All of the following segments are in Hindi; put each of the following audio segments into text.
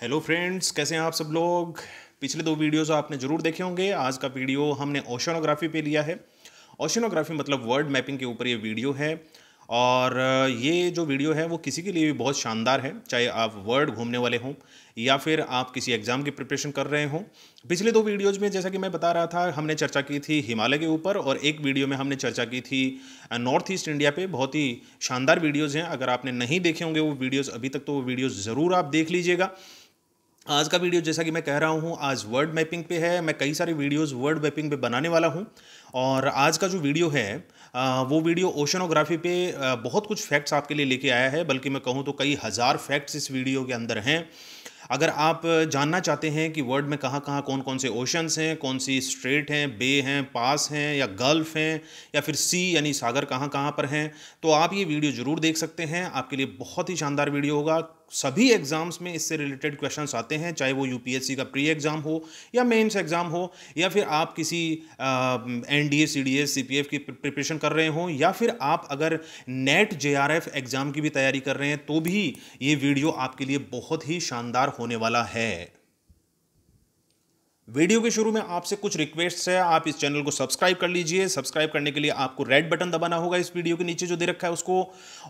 हेलो फ्रेंड्स, कैसे हैं आप सब लोग। पिछले दो वीडियोस आपने ज़रूर देखे होंगे। आज का वीडियो हमने ओशनोग्राफी पे लिया है। ओशनोग्राफी मतलब वर्ड मैपिंग के ऊपर ये वीडियो है। और ये जो वीडियो है वो किसी के लिए भी बहुत शानदार है, चाहे आप वर्ड घूमने वाले हों या फिर आप किसी एग्ज़ाम की प्रिपरेशन कर रहे हों। पिछले दो वीडियोज़ में जैसा कि मैं बता रहा था, हमने चर्चा की थी हिमालय के ऊपर, और एक वीडियो में हमने चर्चा की थी नॉर्थ ईस्ट इंडिया पे। बहुत ही शानदार वीडियोज़ हैं। अगर आपने नहीं देखे होंगे वो वीडियोज़ अभी तक, तो वो वीडियोज़ ज़रूर आप देख लीजिएगा। आज का वीडियो जैसा कि मैं कह रहा हूँ आज वर्ड मैपिंग पे है। मैं कई सारे वीडियोस वर्ड मैपिंग पे बनाने वाला हूँ। और आज का जो वीडियो है वो वीडियो ओशनोग्राफी पे बहुत कुछ फैक्ट्स आपके लिए लेके आया है। बल्कि मैं कहूँ तो कई हज़ार फैक्ट्स इस वीडियो के अंदर हैं। अगर आप जानना चाहते हैं कि वर्ल्ड में कहाँ कहाँ कौन कौन से ओशंस हैं, कौन सी स्ट्रेट हैं, बे हैं, पास हैं या गल्फ हैं या फिर सी यानी सागर कहाँ कहाँ पर हैं, तो आप ये वीडियो ज़रूर देख सकते हैं। आपके लिए बहुत ही शानदार वीडियो होगा। सभी एग्ज़ाम्स में इससे रिलेटेड क्वेश्चंस आते हैं, चाहे वो यूपीएससी का प्री एग्ज़ाम हो या मेंस एग्ज़ाम हो, या फिर आप किसी एनडीए सीडीएस सीपीएफ की प्रिपरेशन कर रहे हो, या फिर आप अगर नेट जेआरएफ एग्ज़ाम की भी तैयारी कर रहे हैं, तो भी ये वीडियो आपके लिए बहुत ही शानदार होने वाला है। वीडियो के शुरू में आपसे कुछ रिक्वेस्ट है। आप इस चैनल को सब्सक्राइब कर लीजिए। सब्सक्राइब करने के लिए आपको रेड बटन दबाना होगा इस वीडियो के नीचे जो दे रखा है उसको,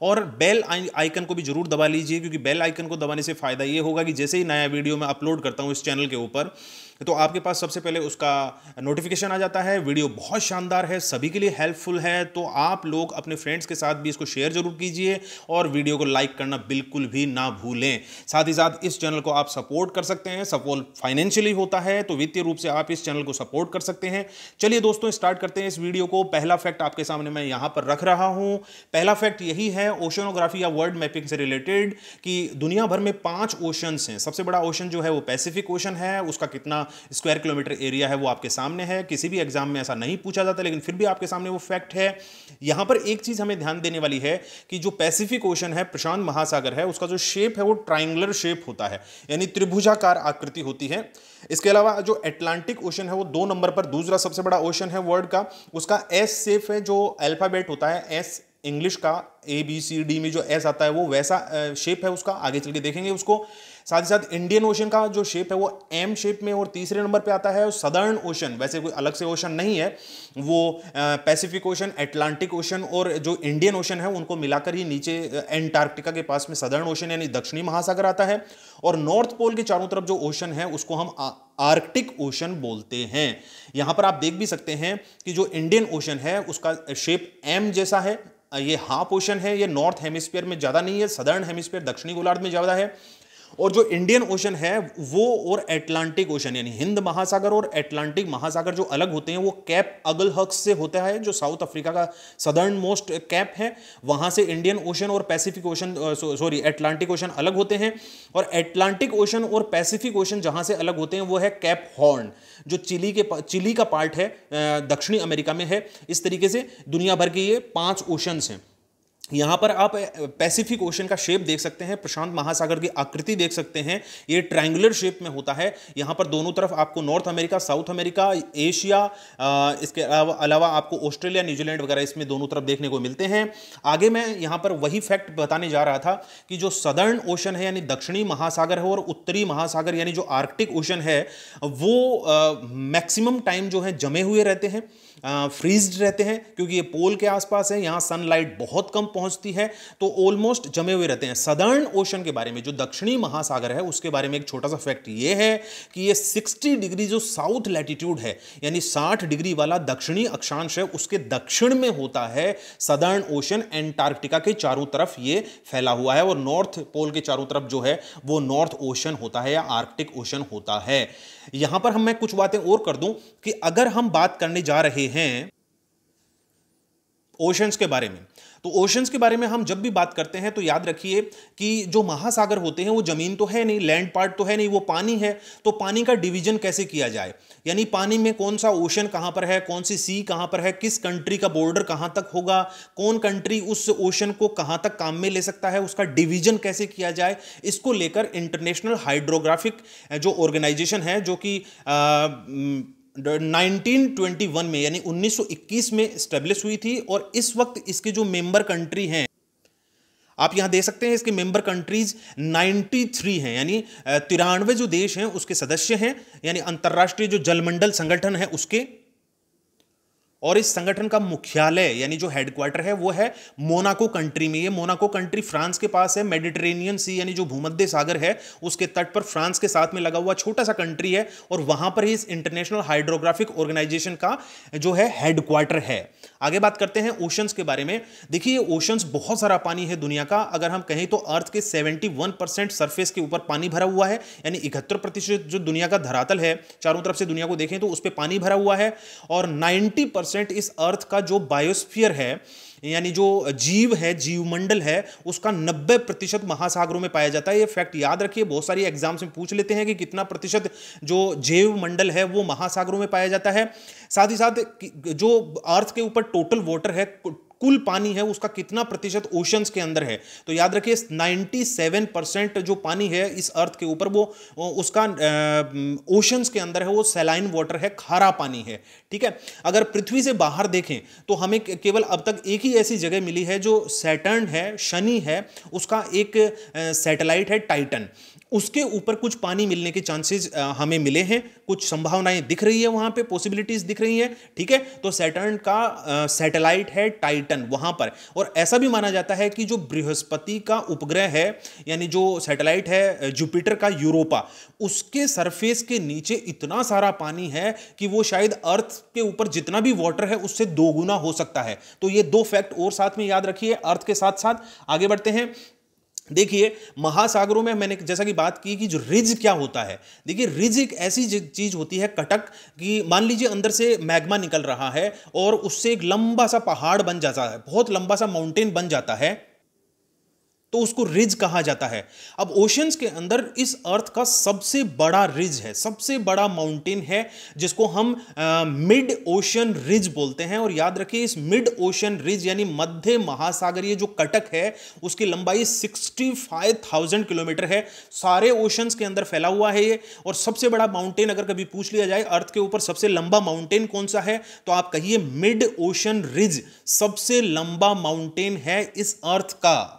और बेल आइकन को भी जरूर दबा लीजिए, क्योंकि बेल आइकन को दबाने से फायदा ये होगा कि जैसे ही नया वीडियो मैं अपलोड करता हूँ इस चैनल के ऊपर, तो आपके पास सबसे पहले उसका नोटिफिकेशन आ जाता है। वीडियो बहुत शानदार है, सभी के लिए हेल्पफुल है, तो आप लोग अपने फ्रेंड्स के साथ भी इसको शेयर जरूर कीजिए और वीडियो को लाइक करना बिल्कुल भी ना भूलें। साथ ही साथ इस चैनल को आप सपोर्ट कर सकते हैं। सपोर्ट फाइनेंशियली होता है, तो वित्तीय रूप से आप इस चैनल को सपोर्ट कर सकते हैं। चलिए दोस्तों, स्टार्ट करते हैं इस वीडियो को। पहला फैक्ट आपके सामने मैं यहां पर रख रहा हूं। पहला फैक्ट यही है ओशनोग्राफी या वर्ल्ड मैपिंग से रिलेटेड, कि दुनिया भर में 5 ओशंस हैं। सबसे बड़ा ओशन जो है वो पैसिफिक ओशन है। उसका कितना स्क्वायर किलोमीटर एरिया है वो आपके सामने है। किसी भी एग्जाम में ऐसा नहीं पूछा जाता, लेकिन फिर भी आपके सामने वो फैक्ट है। यहां पर एक चीज हमें ध्यान देने वाली है कि जो पैसिफिक ओशन है, प्रशांत महासागर है, उसका जो शेप है वो ट्रायंगुलर शेप होता है, यानी त्रिभुजाकार आकृति होती है। इसके अलावा जो अटलांटिक ओशन है वो 2 नंबर पर दूसरा सबसे बड़ा ओशन है वर्ल्ड का। उसका एस शेप है, जो अल्फाबेट होता है एस इंग्लिश का, ए बी सी डी में जो एस आता है वो वैसा शेप है उसका। आगे चल के देखेंगे उसको। साथ ही साथ इंडियन ओशन का जो शेप है वो एम शेप में और तीसरे नंबर पे आता है। सदर्न ओशन वैसे कोई अलग से ओशन नहीं है, वो पैसिफिक ओशन, अटलांटिक ओशन और जो इंडियन ओशन है उनको मिलाकर ही नीचे एंटार्क्टिका के पास में सदर्न ओशन यानी दक्षिणी महासागर आता है। और नॉर्थ पोल के चारों तरफ जो ओशन है उसको हम आर्कटिक ओशन बोलते हैं। यहां पर आप देख भी सकते हैं कि जो इंडियन ओशन है उसका शेप एम जैसा है। ये हाफ ओशन है, ये नॉर्थ हेमिस्फीयर में ज्यादा नहीं है, सदर्न हेमिस्फीयर दक्षिणी गोलार्ध में ज्यादा है। और जो इंडियन ओशन है वो और अटलांटिक ओशन यानी हिंद महासागर और अटलांटिक महासागर जो अलग होते हैं वो कैप अगल हक्स से होता है, जो साउथ अफ्रीका का सदर्न मोस्ट कैप है। वहां से इंडियन ओशन और पैसिफिक ओशन अटलांटिक ओशन अलग होते हैं। और अटलांटिक ओशन और पैसिफिक ओशन जहां से अलग होते हैं वो है कैप हॉर्न, जो चिली का पार्ट है, दक्षिणी अमेरिका में है। इस तरीके से दुनिया भर के ये 5 ओशंस हैं। यहां पर आप पैसिफिक ओशन का शेप देख सकते हैं, प्रशांत महासागर की आकृति देख सकते हैं, ये ट्रायंगुलर शेप में होता है। यहां पर दोनों तरफ आपको north America, south America, Asia, इसके अलावा आपको ऑस्ट्रेलिया, न्यूजीलैंड वगैरह इसमें दोनों तरफ देखने को मिलते हैं। आगे मैं यहां पर वही फैक्ट बताने जा रहा था कि जो सदर्न ओशन है यानी दक्षिणी महासागर है और उत्तरी महासागर यानी जो आर्कटिक ओशन है वो मैक्सिमम टाइम जो है जमे हुए रहते हैं, फ्रीज्ड रहते हैं, क्योंकि ये पोल के आसपास है, यहां सनलाइट बहुत कम पहुंचती है, तो ऑलमोस्ट जमे हुए रहते हैं। सदर्न ओशन के बारे में, जो दक्षिणी महासागर है उसके बारे में एक छोटा सा फैक्ट ये है कि ये 60 डिग्री जो साउथ लैटिट्यूड है यानी 60 डिग्री वाला दक्षिणी अक्षांश है उसके दक्षिण में होता है सदर्न ओशन। एंटार्क्टिका के चारों तरफ ये फैला हुआ है और नॉर्थ पोल के चारों तरफ जो है वो नॉर्थ ओशन होता है या आर्कटिक ओशन होता है। यहां पर मैं कुछ बातें और कर दूं कि अगर हम बात करने जा रहे हैं ओशंस के बारे में, तो ओशंस के बारे में हम जब भी बात करते हैं तो याद रखिए कि जो महासागर होते हैं वो जमीन तो है नहीं, लैंड पार्ट तो है नहीं, वो पानी है। तो पानी का डिवीजन कैसे किया जाए, यानी पानी में कौन सा ओशन कहां पर है, कौन सी सी कहां पर है, किस कंट्री का बॉर्डर कहां तक होगा, कौन कंट्री उस ओशन को कहां तक काम में ले सकता है, उसका डिवीजन कैसे किया जाए, इसको लेकर इंटरनेशनल हाइड्रोग्राफिक जो ऑर्गेनाइजेशन है, जो कि 1921 में यानी 1921 में स्टेब्लिश हुई थी, और इस वक्त इसके जो मेंबर कंट्री हैं आप यहां देख सकते हैं इसके मेंबर कंट्रीज 93 हैं, यानी 93 जो देश हैं उसके सदस्य हैं, यानी अंतरराष्ट्रीय जो जलमंडल संगठन है उसके। और इस संगठन का मुख्यालय यानी जो हेडक्वार्टर है वो है मोनाको कंट्री में। ये मोनाको कंट्री फ्रांस के पास है, मेडिटेरेनियन सी यानी जो भूमध्य सागर है उसके तट पर फ्रांस के साथ में लगा हुआ छोटा सा कंट्री है, और वहां पर ही इस इंटरनेशनल हाइड्रोग्राफिक ऑर्गेनाइजेशन का जो है हेडक्वार्टर है। आगे बात करते हैं ओशंस के बारे में। देखिए ओशंस बहुत सारा पानी है दुनिया का, अगर हम कहें तो अर्थ के 71% सरफेस के ऊपर पानी भरा हुआ है, यानी 71% जो दुनिया का धरातल है चारों तरफ से दुनिया को देखें तो उस पर पानी भरा हुआ है। और 90% इस अर्थ का जो बायोस्फीयर है यानी जो जीव है, जीवमंडल है, उसका 90% महासागरों में पाया जाता है। ये फैक्ट याद रखिए, बहुत सारी एग्जाम्स में पूछ लेते हैं कि कितना प्रतिशत जो जैव मंडल है वो महासागरों में पाया जाता है। साथ ही साथ जो अर्थ के ऊपर टोटल वाटर है, कुल पानी है, उसका कितना प्रतिशत ओशंस के अंदर है। तो याद रखिए 97% जो पानी है इस अर्थ के ऊपर वो उसका ओशंस के अंदर है, वो सैलाइन वाटर है, खारा पानी है। ठीक है, अगर पृथ्वी से बाहर देखें तो हमें केवल अब तक एक ही ऐसी जगह मिली है जो सैटर्न है, शनि है, उसका एक सैटेलाइट है टाइटन, उसके ऊपर कुछ पानी मिलने के चांसेस हमें मिले हैं, कुछ संभावनाएं दिख रही है, वहां पे पॉसिबिलिटीज दिख रही हैं। ठीक है, तो सैटर्न का सैटेलाइट है टाइटन वहां पर। और ऐसा भी माना जाता है कि जो बृहस्पति का उपग्रह है यानी जो सैटेलाइट है जुपिटर का यूरोपा, उसके सरफेस के नीचे इतना सारा पानी है कि वो शायद अर्थ के ऊपर जितना भी वाटर है उससे 2 गुना हो सकता है। तो ये 2 फैक्ट और साथ में याद रखिए अर्थ के साथ साथ। आगे बढ़ते हैं। देखिए महासागरों में मैंने जैसा कि बात की कि जो रिज क्या होता है, देखिए रिज एक ऐसी चीज होती है कटक कि मान लीजिए अंदर से मैग्मा निकल रहा है और उससे एक लंबा सा पहाड़ बन जाता है, बहुत लंबा सा माउंटेन बन जाता है, तो उसको रिज कहा जाता है। अब ओशंस के अंदर इस अर्थ का सबसे बड़ा रिज है, सबसे बड़ा माउंटेन है जिसको हम मिड ओशन रिज बोलते हैं। और याद रखिए इस मिड ओशन रिज यानी मध्य महासागरीय जो कटक है उसकी लंबाई 65,000 किलोमीटर है, सारे ओशंस के अंदर फैला हुआ है ये। और सबसे बड़ा माउंटेन अगर कभी पूछ लिया जाए अर्थ के ऊपर सबसे लंबा माउंटेन कौन सा है, तो आप कहिए मिड ओशन रिज सबसे लंबा माउंटेन है इस अर्थ का।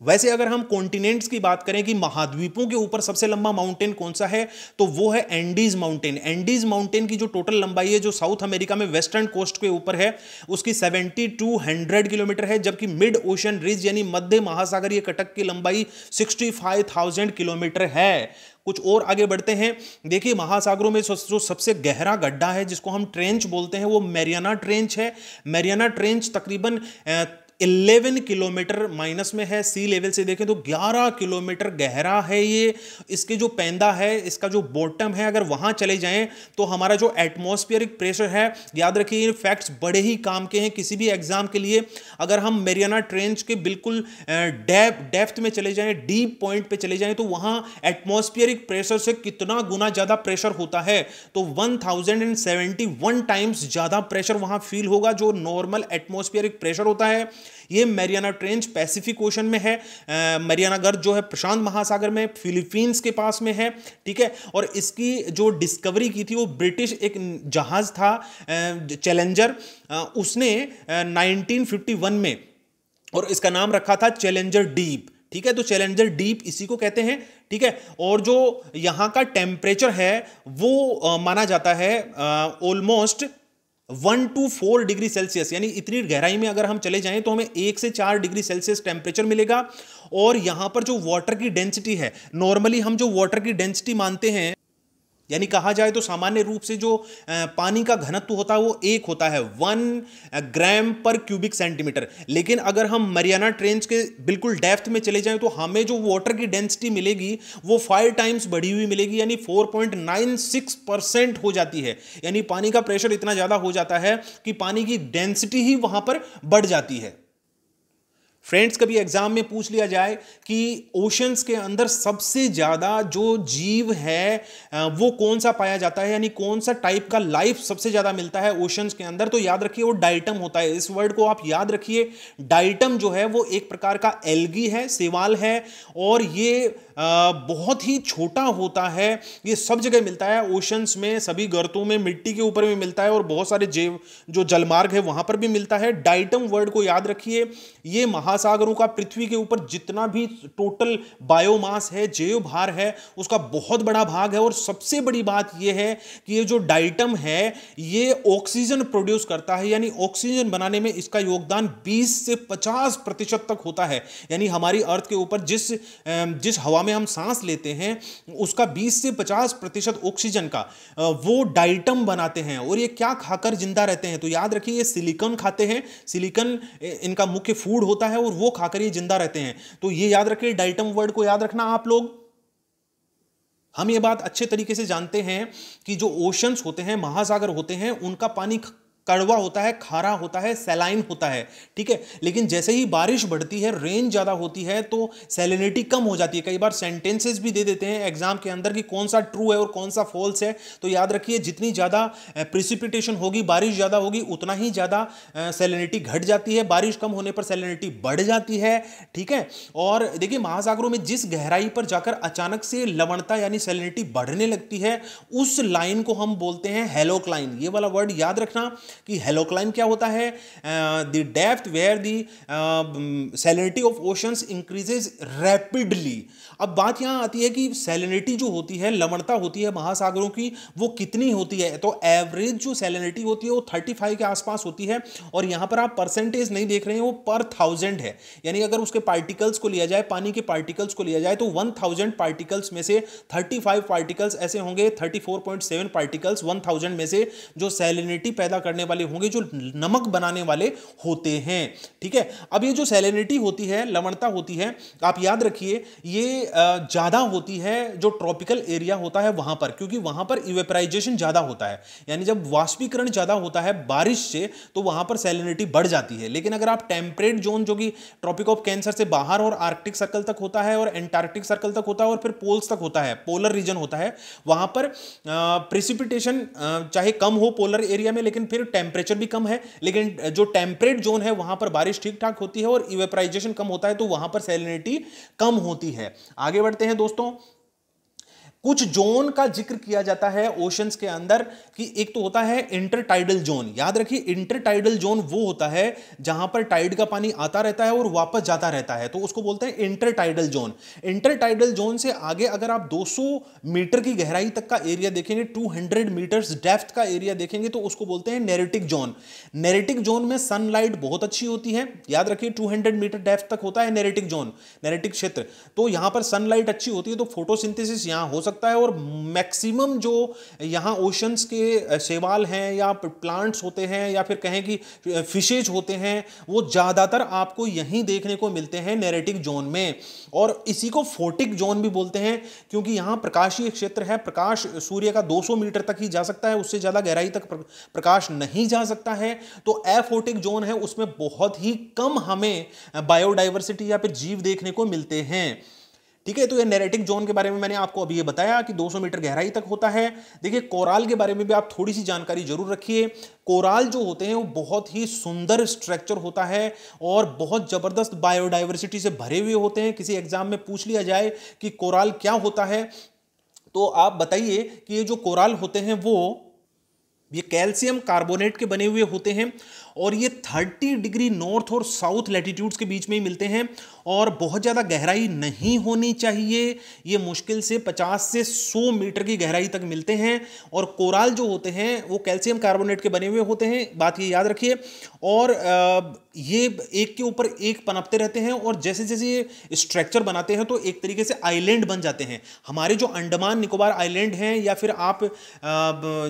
वैसे अगर हम कॉन्टिनेंट्स की बात करें कि महाद्वीपों के ऊपर सबसे लंबा माउंटेन कौन सा है, तो वो है एंडीज माउंटेन। एंडीज माउंटेन की जो टोटल लंबाई है जो साउथ अमेरिका में वेस्टर्न कोस्ट के ऊपर है उसकी 7200 किलोमीटर है, जबकि मिड ओशन रिज यानी मध्य महासागरीय कटक की लंबाई 65,000 किलोमीटर है। कुछ और आगे बढ़ते हैं। देखिए महासागरों में जो सबसे गहरा गड्ढा है जिसको हम ट्रेंच बोलते हैं वो मैरियाना ट्रेंच है। मैरियाना ट्रेंच तकरीबन 11 किलोमीटर माइनस में है, सी लेवल से देखें तो 11 किलोमीटर गहरा है ये। इसके जो पैंदा है, इसका जो बॉटम है, अगर वहां चले जाएं तो हमारा जो एटमॉस्फेरिक प्रेशर है, याद रखिए ये फैक्ट्स बड़े ही काम के हैं किसी भी एग्जाम के लिए। अगर हम मैरियाना ट्रेंच के बिल्कुल डेप्थ में चले जाएं, डीप पॉइंट पे चले जाएं, तो वहां एटमॉस्फेरिक प्रेशर से कितना गुना ज्यादा प्रेशर होता है, तो 1071 टाइम्स ज्यादा प्रेशर वहां फील होगा जो नॉर्मल एटमॉस्फेरिक प्रेशर होता है। ये मैरियाना ट्रेंच पैसिफिक ओशन में है। मैरियाना गर्त जो है प्रशांत महासागर में फिलीपींस के पास में है। ठीक है, और इसकी जो डिस्कवरी की थी वो ब्रिटिश एक जहाज था चैलेंजर, उसने 1951 में, और इसका नाम रखा था चैलेंजर डीप। ठीक है, तो चैलेंजर डीप इसी को कहते हैं। ठीक है, और जो यहां का टेम्परेचर है वो माना जाता है ऑलमोस्ट 1 to 4 डिग्री सेल्सियस, यानी इतनी गहराई में अगर हम चले जाएं तो हमें 1 से 4 डिग्री सेल्सियस टेम्परेचर मिलेगा। और यहां पर जो वाटर की डेंसिटी है, नॉर्मली हम जो वाटर की डेंसिटी मानते हैं, यानी कहा जाए तो सामान्य रूप से जो पानी का घनत्व होता है वो 1 होता है 1 ग्राम पर क्यूबिक सेंटीमीटर। लेकिन अगर हम मैरियाना ट्रेंच के बिल्कुल डेप्थ में चले जाएं तो हमें जो वाटर की डेंसिटी मिलेगी वो 5 टाइम्स बढ़ी हुई मिलेगी, यानी 4.96% हो जाती है। यानी पानी का प्रेशर इतना ज़्यादा हो जाता है कि पानी की डेंसिटी ही वहाँ पर बढ़ जाती है। फ्रेंड्स, कभी एग्जाम में पूछ लिया जाए कि ओशंस के अंदर सबसे ज़्यादा जो जीव है वो कौन सा पाया जाता है, यानी कौन सा टाइप का लाइफ सबसे ज़्यादा मिलता है ओशंस के अंदर, तो याद रखिए वो डाइटम होता है। इस वर्ड को आप याद रखिए, डाइटम जो है वो एक प्रकार का एल्गी है, शैवाल है, और ये बहुत ही छोटा होता है। ये सब जगह मिलता है ओशंस में, सभी गर्तों में, मिट्टी के ऊपर भी मिलता है, और बहुत सारे जो जलमार्ग है वहाँ पर भी मिलता है। डाइटम वर्ड को याद रखिए, ये महासागरों का पृथ्वी के ऊपर जितना भी टोटल बायोमास है, जैव भार है, उसका बहुत बड़ा भाग है। और सबसे बड़ी बात यह है कि ये जो डाइटम है ये ऑक्सीजन प्रोड्यूस करता है, यानी ऑक्सीजन बनाने में इसका योगदान 20 से 50% तक होता है। यानी हमारी अर्थ के ऊपर जिस हवा में हम सांस लेते हैं उसका 20 से 50% ऑक्सीजन का वो डाइटम बनाते हैं। और ये क्या खाकर जिंदा रहते हैं? तो याद रखिए ये सिलिकॉन खाते हैं, सिलिकॉन इनका मुख्य फूड होता है और वो खाकर ये जिंदा रहते हैं। तो ये याद रखिए, डाइटम वर्ड को याद रखना आप लोग। हम ये बात अच्छे तरीके से जानते हैं कि जो ओशंस होते हैं, महासागर होते हैं, उनका पानी कड़वा होता है, खारा होता है, सैलाइन होता है, ठीक है। लेकिन जैसे ही बारिश बढ़ती है, रेन ज़्यादा होती है, तो सैलिनिटी कम हो जाती है। कई बार सेंटेंसेस भी दे देते हैं एग्जाम के अंदर कि कौन सा ट्रू है और कौन सा फॉल्स है। तो याद रखिए जितनी ज़्यादा प्रिसिपिटेशन होगी, बारिश ज़्यादा होगी, उतना ही ज़्यादा सैलिनिटी घट जाती है। बारिश कम होने पर सैलिनिटी बढ़ जाती है, ठीक है। और देखिए महासागरों में जिस गहराई पर जाकर अचानक से लवणता यानी सैलिनिटी बढ़ने लगती है, उस लाइन को हम बोलते हैं हेलोक्लाइन। ये वाला वर्ड याद रखना कि हेलोक्लाइन क्या होता है? The depth where the salinity of oceans increases rapidly. अब बात यहां आती है कि सैलिनिटी जो होती है, लवणता होती है महासागरों की, वो कितनी होती है? तो एवरेज जो सैलिनिटी होती है वो 35 के आसपास होती है। और यहां पर आप परसेंटेज नहीं देख रहे हैं, वो पर 1000 है। यानी अगर उसके पार्टिकल्स को लिया जाए, पानी के पार्टिकल्स को लिया जाए, तो 1000 पार्टिकल्स में से 35 पार्टिकल्स ऐसे होंगे, 34.7 पार्टिकल्स 1000 में से जो सैलिनिटी पैदा करने वाले होंगे, जो नमक बनाने वाले होते हैं, ठीक है। अब ये जो सैलिनिटी होती है, लवणता होती है, आप याद रखिए ये ज्यादा होती है जो ट्रॉपिकल एरिया होता है वहां पर, क्योंकि वहां पर इवेपराइजेशन ज्यादा होता है। यानी जब वाष्पीकरण ज्यादा होता है बारिश से, तो वहां पर सैलिनिटी बढ़ जाती है। लेकिन अगर आप टेम्परेट जोन, जो कि ट्रॉपिक ऑफ कैंसर से बाहर और आर्कटिक सर्कल तक होता है और एंटार्क्टिक सर्कल तक होता है और फिर पोल्स तक होता है, पोलर रीजन होता है, वहां पर प्रेसिपिटेशन चाहे कम हो पोलर एरिया में, लेकिन फिर टेम्परेचर भी कम है। लेकिन जो टेम्परेट जोन है वहां पर बारिश ठीक ठाक होती है और इवेपराइजेशन कम होता है, तो वहां पर सैलिनिटी कम होती है। आगे बढ़ते हैं दोस्तों। कुछ जोन का जिक्र किया जाता है ओशंस के अंदर कि एक तो होता है इंटरटाइडल जोन। याद रखिए इंटरटाइडल जोन वो होता है जहां पर टाइड का पानी आता रहता है और वापस जाता रहता है, तो उसको बोलते हैं इंटरटाइडल जोन। इंटरटाइडल जोन से आगे अगर आप 200 मीटर की गहराई तक का एरिया देखेंगे, 200 मीटर्स डेप्थ का एरिया देखेंगे, तो उसको बोलते हैं नेरेटिक जोन। नेरेटिक जोन में सनलाइट बहुत अच्छी होती है। याद रखिए 200 मीटर डेप्थ तक होता है नेरेटिक जोन, नेरेटिक क्षेत्र। तो यहां पर सनलाइट अच्छी होती है, तो फोटोसिंथेसिस यहां हो सकता है। और मैक्सिमम जो यहां ओशंस के शैवाल हैं या प्लांट्स होते हैं या फिर कहें कि फिशेज होते हैं, वो ज्यादातर आपको यहीं देखने को मिलते हैं नेरेटिक जोन में। और इसी को फोटिक जोन भी बोलते हैं, क्योंकि यहां प्रकाशीय क्षेत्र है, प्रकाश सूर्य का 200 मीटर तक ही जा सकता है, उससे ज्यादा गहराई तक प्रकाश नहीं जा सकता है। तो एफोटिक जोन है, उसमें बहुत ही कम हमें बायोडाइवर्सिटी या फिर जीव देखने को मिलते हैं, ठीक है। तो ये नेरेटिक जोन के बारे में मैंने आपको अभी ये बताया कि 200 मीटर गहराई तक होता है। देखिए कोराल के बारे में भी आप थोड़ी सी जानकारी जरूर रखिए। कोराल जो होते हैं वो बहुत ही सुंदर स्ट्रक्चर होता है और बहुत जबरदस्त बायोडाइवर्सिटी से भरे हुए होते हैं। किसी एग्जाम में पूछ लिया जाए कि कोराल क्या होता है, तो आप बताइए कि ये जो कोराल होते हैं ये कैल्शियम कार्बोनेट के बने हुए होते हैं और ये 30 डिग्री नॉर्थ और साउथ लैटिट्यूड्स के बीच में ही मिलते हैं और बहुत ज़्यादा गहराई नहीं होनी चाहिए। ये मुश्किल से 50 से 100 मीटर की गहराई तक मिलते हैं और कोराल जो होते हैं वो कैल्शियम कार्बोनेट के बने हुए होते हैं, बात ये याद रखिए। और ये एक के ऊपर एक पनपते रहते हैं और जैसे जैसे ये स्ट्रक्चर बनाते हैं तो एक तरीके से आइलैंड बन जाते हैं। हमारे जो अंडमान निकोबार आइलैंड हैं या फिर आप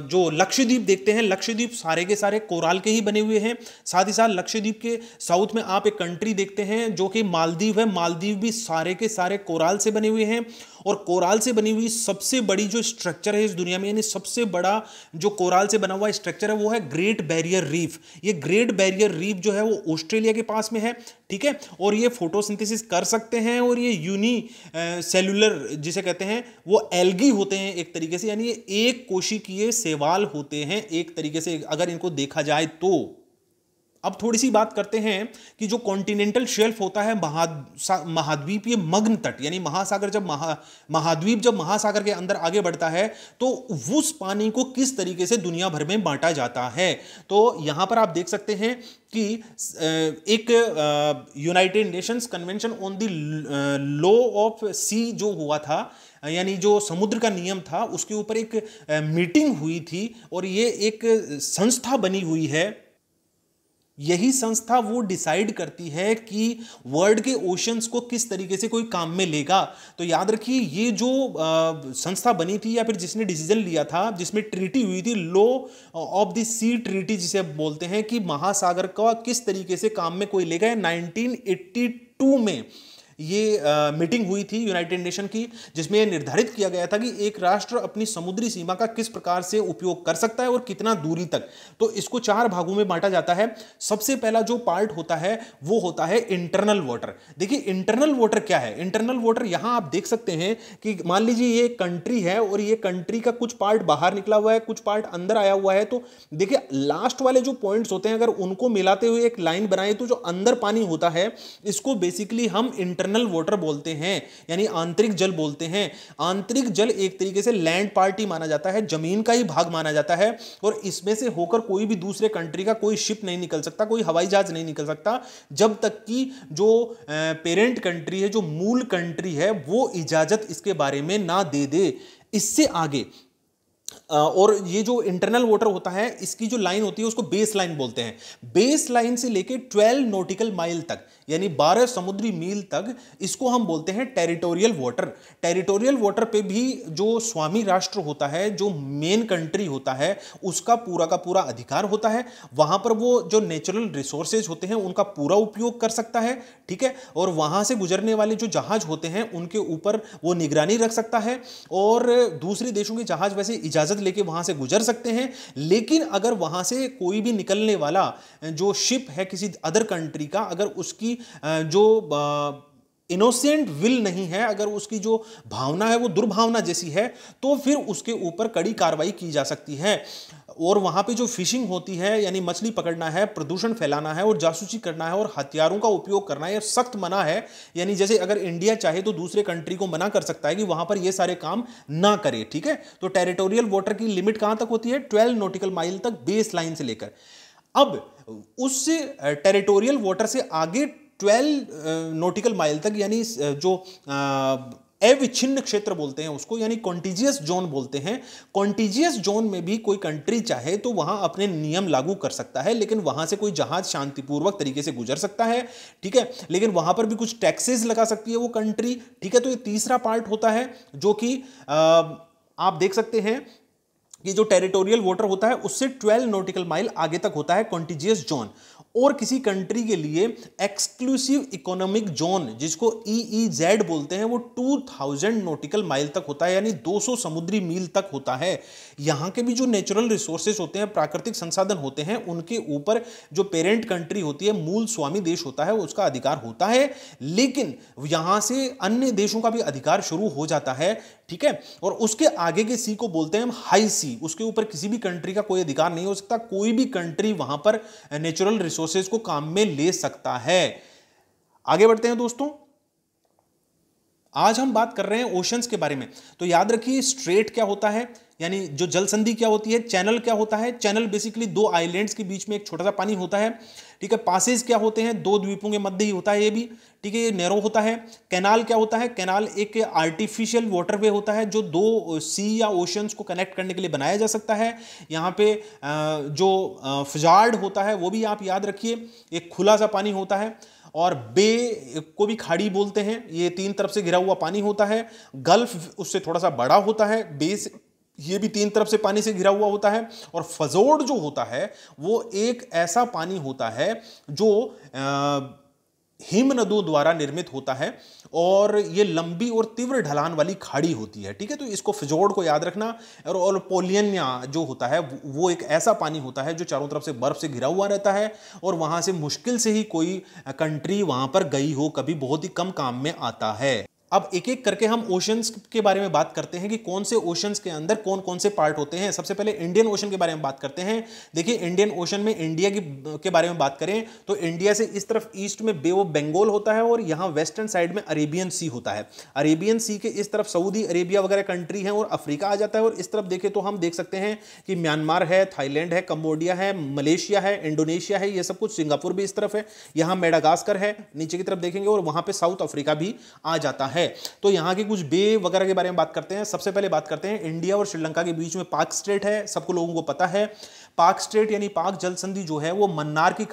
जो लक्षद्वीप देखते हैं, लक्षद्वीप सारे के सारे कोराल के ही बने हुए हैं। साथ ही साथ लक्षद्वीप के साउथ में आप एक कंट्री देखते हैं जो कि मालदीव है, मालदीव भी सारे के सारे कोराल से बने हुए हैं। और कोराल से बनी हुई सबसे बड़ी जो स्ट्रक्चर है इस दुनिया में, यानी सबसे बड़ा जो कोराल से बना हुआ स्ट्रक्चर है वो है ग्रेट बैरियर रीफ। ये ग्रेट बैरियर रीफ जो है वो ऑस्ट्रेलिया के पास में है, ठीक है। और ये फोटोसिंथेसिस कर सकते हैं और ये यूनी सेलुलर जिसे कहते हैं वो एल्गी होते हैं एक तरीके से, यानी ये एक कोशिकीय शैवाल होते हैं एक तरीके से अगर इनको देखा जाए तो। अब थोड़ी सी बात करते हैं कि जो कॉन्टिनेंटल शेल्फ होता है, महाद्वीपीय मग्न तट, यानी महासागर जब महाद्वीप जब महासागर के अंदर आगे बढ़ता है तो उस पानी को किस तरीके से दुनिया भर में बांटा जाता है। तो यहां पर आप देख सकते हैं कि एक United Nations Convention on the Law of the Sea हुआ था, यानी जो समुद्र का नियम था, उसके ऊपर एक मीटिंग हुई थी और ये एक संस्था बनी हुई है। यही संस्था वो डिसाइड करती है कि वर्ल्ड के ओशंस को किस तरीके से कोई काम में लेगा। तो याद रखिए ये जो संस्था बनी थी या फिर जिसने डिसीजन लिया था, जिसमें ट्रीटी हुई थी, law of the sea treaty जिसे बोलते हैं, कि महासागर का किस तरीके से काम में कोई लेगा। 1982 में ये मीटिंग हुई थी यूनाइटेड नेशन की, जिसमें यह निर्धारित किया गया था कि एक राष्ट्र अपनी समुद्री सीमा का किस प्रकार से उपयोग कर सकता है और कितना दूरी तक। तो इसको 4 भागों में बांटा जाता है। सबसे पहला जो पार्ट होता है वो होता है इंटरनल वाटर। देखिए इंटरनल वाटर क्या है। इंटरनल वाटर यहां आप देख सकते हैं कि मान लीजिए ये कंट्री है और ये कंट्री का कुछ पार्ट बाहर निकला हुआ है, कुछ पार्ट अंदर आया हुआ है। तो देखिए लास्ट वाले जो पॉइंट्स होते हैं, अगर उनको मिलाते हुए एक लाइन बनाए तो जो अंदर पानी होता है इसको बेसिकली हम इंटरनल वाटर बोलते हैं, यानी आंतरिक जल बोलते हैं। आंतरिक जल एक तरीके से लैंड पार्ट ही माना जाता है, जमीन का ही भाग माना जाता है, और इसमें से होकर कोई भी दूसरे कंट्री का कोई शिप नहीं निकल सकता, कोई हवाई जहाज नहीं निकल सकता, जब तक कि जो पेरेंट कंट्री है, जो मूल कंट्री है, वो इजाजत इसके बारे में ना दे दे। इससे आगे और ये जो इंटरनल वाटर होता है, इसकी जो लाइन होती है उसको बेस लाइन बोलते हैं। बेस लाइन से लेके 12 नॉटिकल माइल तक, यानी 12 समुद्री मील तक, इसको हम बोलते हैं टेरिटोरियल वाटर। टेरिटोरियल वाटर पे भी जो स्वामी राष्ट्र होता है, जो मेन कंट्री होता है, उसका पूरा का पूरा अधिकार होता है। वहां पर वो जो नेचुरल रिसोर्सेज होते हैं उनका पूरा उपयोग कर सकता है, ठीक है। और वहां से गुजरने वाले जो जहाज होते हैं उनके ऊपर वो निगरानी रख सकता है, और दूसरे देशों के जहाज वैसे इजाजत लेके वहां से गुजर सकते हैं। लेकिन अगर वहां से कोई भी निकलने वाला जो शिप है किसी अदर कंट्री का, अगर उसकी जो इनोसेंट विल नहीं है, अगर उसकी जो भावना है वो दुर्भावना जैसी है, तो फिर उसके ऊपर कड़ी कार्रवाई की जा सकती है। और वहां पे जो फिशिंग होती है, यानी मछली पकड़ना है, प्रदूषण फैलाना है और जासूसी करना है और हथियारों का उपयोग करना है, सख्त मना है। यानी जैसे अगर इंडिया चाहे तो दूसरे कंट्री को मना कर सकता है कि वहां पर ये सारे काम ना करे, ठीक है। तो टेरिटोरियल वाटर की लिमिट कहां तक होती है? 12 नॉटिकल माइल तक बेस लाइन से लेकर। अब उस टेरिटोरियल वाटर से आगे 12 नॉटिकल माइल तक, यानी जो अविच्छिन्न क्षेत्र बोलते हैं उसको, यानी कॉन्टिजियस जोन बोलते हैं। कॉन्टिजियस जोन में भी कोई कंट्री चाहे तो वहां अपने नियम लागू कर सकता है, लेकिन वहां से कोई जहाज शांतिपूर्वक तरीके से गुजर सकता है, ठीक है। लेकिन वहां पर भी कुछ टैक्सेस लगा सकती है वो कंट्री, ठीक है। तो ये तीसरा पार्ट होता है, जो कि आप देख सकते हैं कि जो टेरिटोरियल वाटर होता है उससे 12 नॉटिकल माइल आगे तक होता है कॉन्टिजियस जोन। और किसी कंट्री के लिए एक्सक्लूसिव इकोनॉमिक जोन, जिसको EEZ बोलते हैं, वो 2000 नॉटिकल माइल तक होता है, यानी 200 समुद्री मील तक होता है। यहाँ के भी जो नेचुरल रिसोर्सेज होते हैं, प्राकृतिक संसाधन होते हैं, उनके ऊपर जो पेरेंट कंट्री होती है, मूल स्वामी देश होता है, उसका अधिकार होता है। लेकिन यहाँ से अन्य देशों का भी अधिकार शुरू हो जाता है, ठीक है। और उसके आगे के सी को बोलते हैं हम हाई सी। उसके ऊपर किसी भी कंट्री का कोई अधिकार नहीं हो सकता। कोई भी कंट्री वहां पर नेचुरल रिसोर्सेज को काम में ले सकता है। आगे बढ़ते हैं दोस्तों। आज हम बात कर रहे हैं ओशंस के बारे में। तो याद रखिए स्ट्रेट क्या होता है, यानी जो जल संधि क्या होती है, चैनल क्या होता है। चैनल बेसिकली 2 आइलैंड्स के बीच में एक छोटा सा पानी होता है, ठीक है। पासेज क्या होते हैं, 2 द्वीपों के मध्य ही होता है ये भी, ठीक है, ये नैरो होता है। कैनाल क्या होता है, कैनाल एक आर्टिफिशियल वाटरवे होता है जो 2 सी या ओशंस को कनेक्ट करने के लिए बनाया जा सकता है। यहाँ पे जो फिजार्ड होता है वो भी आप याद रखिए, एक खुला सा पानी होता है। और बे को भी खाड़ी बोलते हैं, ये 3 तरफ से घिरा हुआ पानी होता है। गल्फ उससे थोड़ा सा बड़ा होता है, बेस ये भी 3 तरफ से पानी से घिरा हुआ होता है। और फजोर्ड जो होता है वो एक ऐसा पानी होता है जो हिम नदों द्वारा निर्मित होता है, और ये लंबी और तीव्र ढलान वाली खाड़ी होती है, ठीक है। तो इसको फिजोर्ड को याद रखना। और पोलियनिया जो होता है वो एक ऐसा पानी होता है जो चारों तरफ से बर्फ से घिरा हुआ रहता है, और वहां से मुश्किल से ही कोई कंट्री वहां पर गई हो, कभी बहुत ही कम काम में आता है। अब एक एक करके हम ओशंस के बारे में बात करते हैं कि कौन से ओशंस के अंदर कौन कौन से पार्ट होते हैं। सबसे पहले इंडियन ओशन के बारे में बात करते हैं। देखिए इंडियन ओशन में इंडिया के बारे में बात करें तो इंडिया से इस तरफ ईस्ट में बे ऑफ बंगाल होता है और यहाँ वेस्टर्न साइड में अरेबियन सी होता है। अरेबियन सी के इस तरफ सऊदी अरेबिया वगैरह कंट्री है और अफ्रीका आ जाता है। और इस तरफ देखें तो हम देख सकते हैं कि म्यांमार है, थाईलैंड है, कंबोडिया है, मलेशिया है, इंडोनेशिया है, ये सब कुछ, सिंगापुर भी इस तरफ है, यहाँ मेडागास्कर है नीचे की तरफ देखेंगे और वहाँ पे साउथ अफ्रीका भी आ जाता है। तो यहाँ के कुछ बे वगैरह के बारे में बात करते हैं। सबसे पहले बात करते हैं इंडिया और श्रीलंका के बीच में पाक स्ट्रेट है, सबको लोगों को पता है। पाक स्ट्रेट यानी पाक जल संधि जो है वो मन्नार की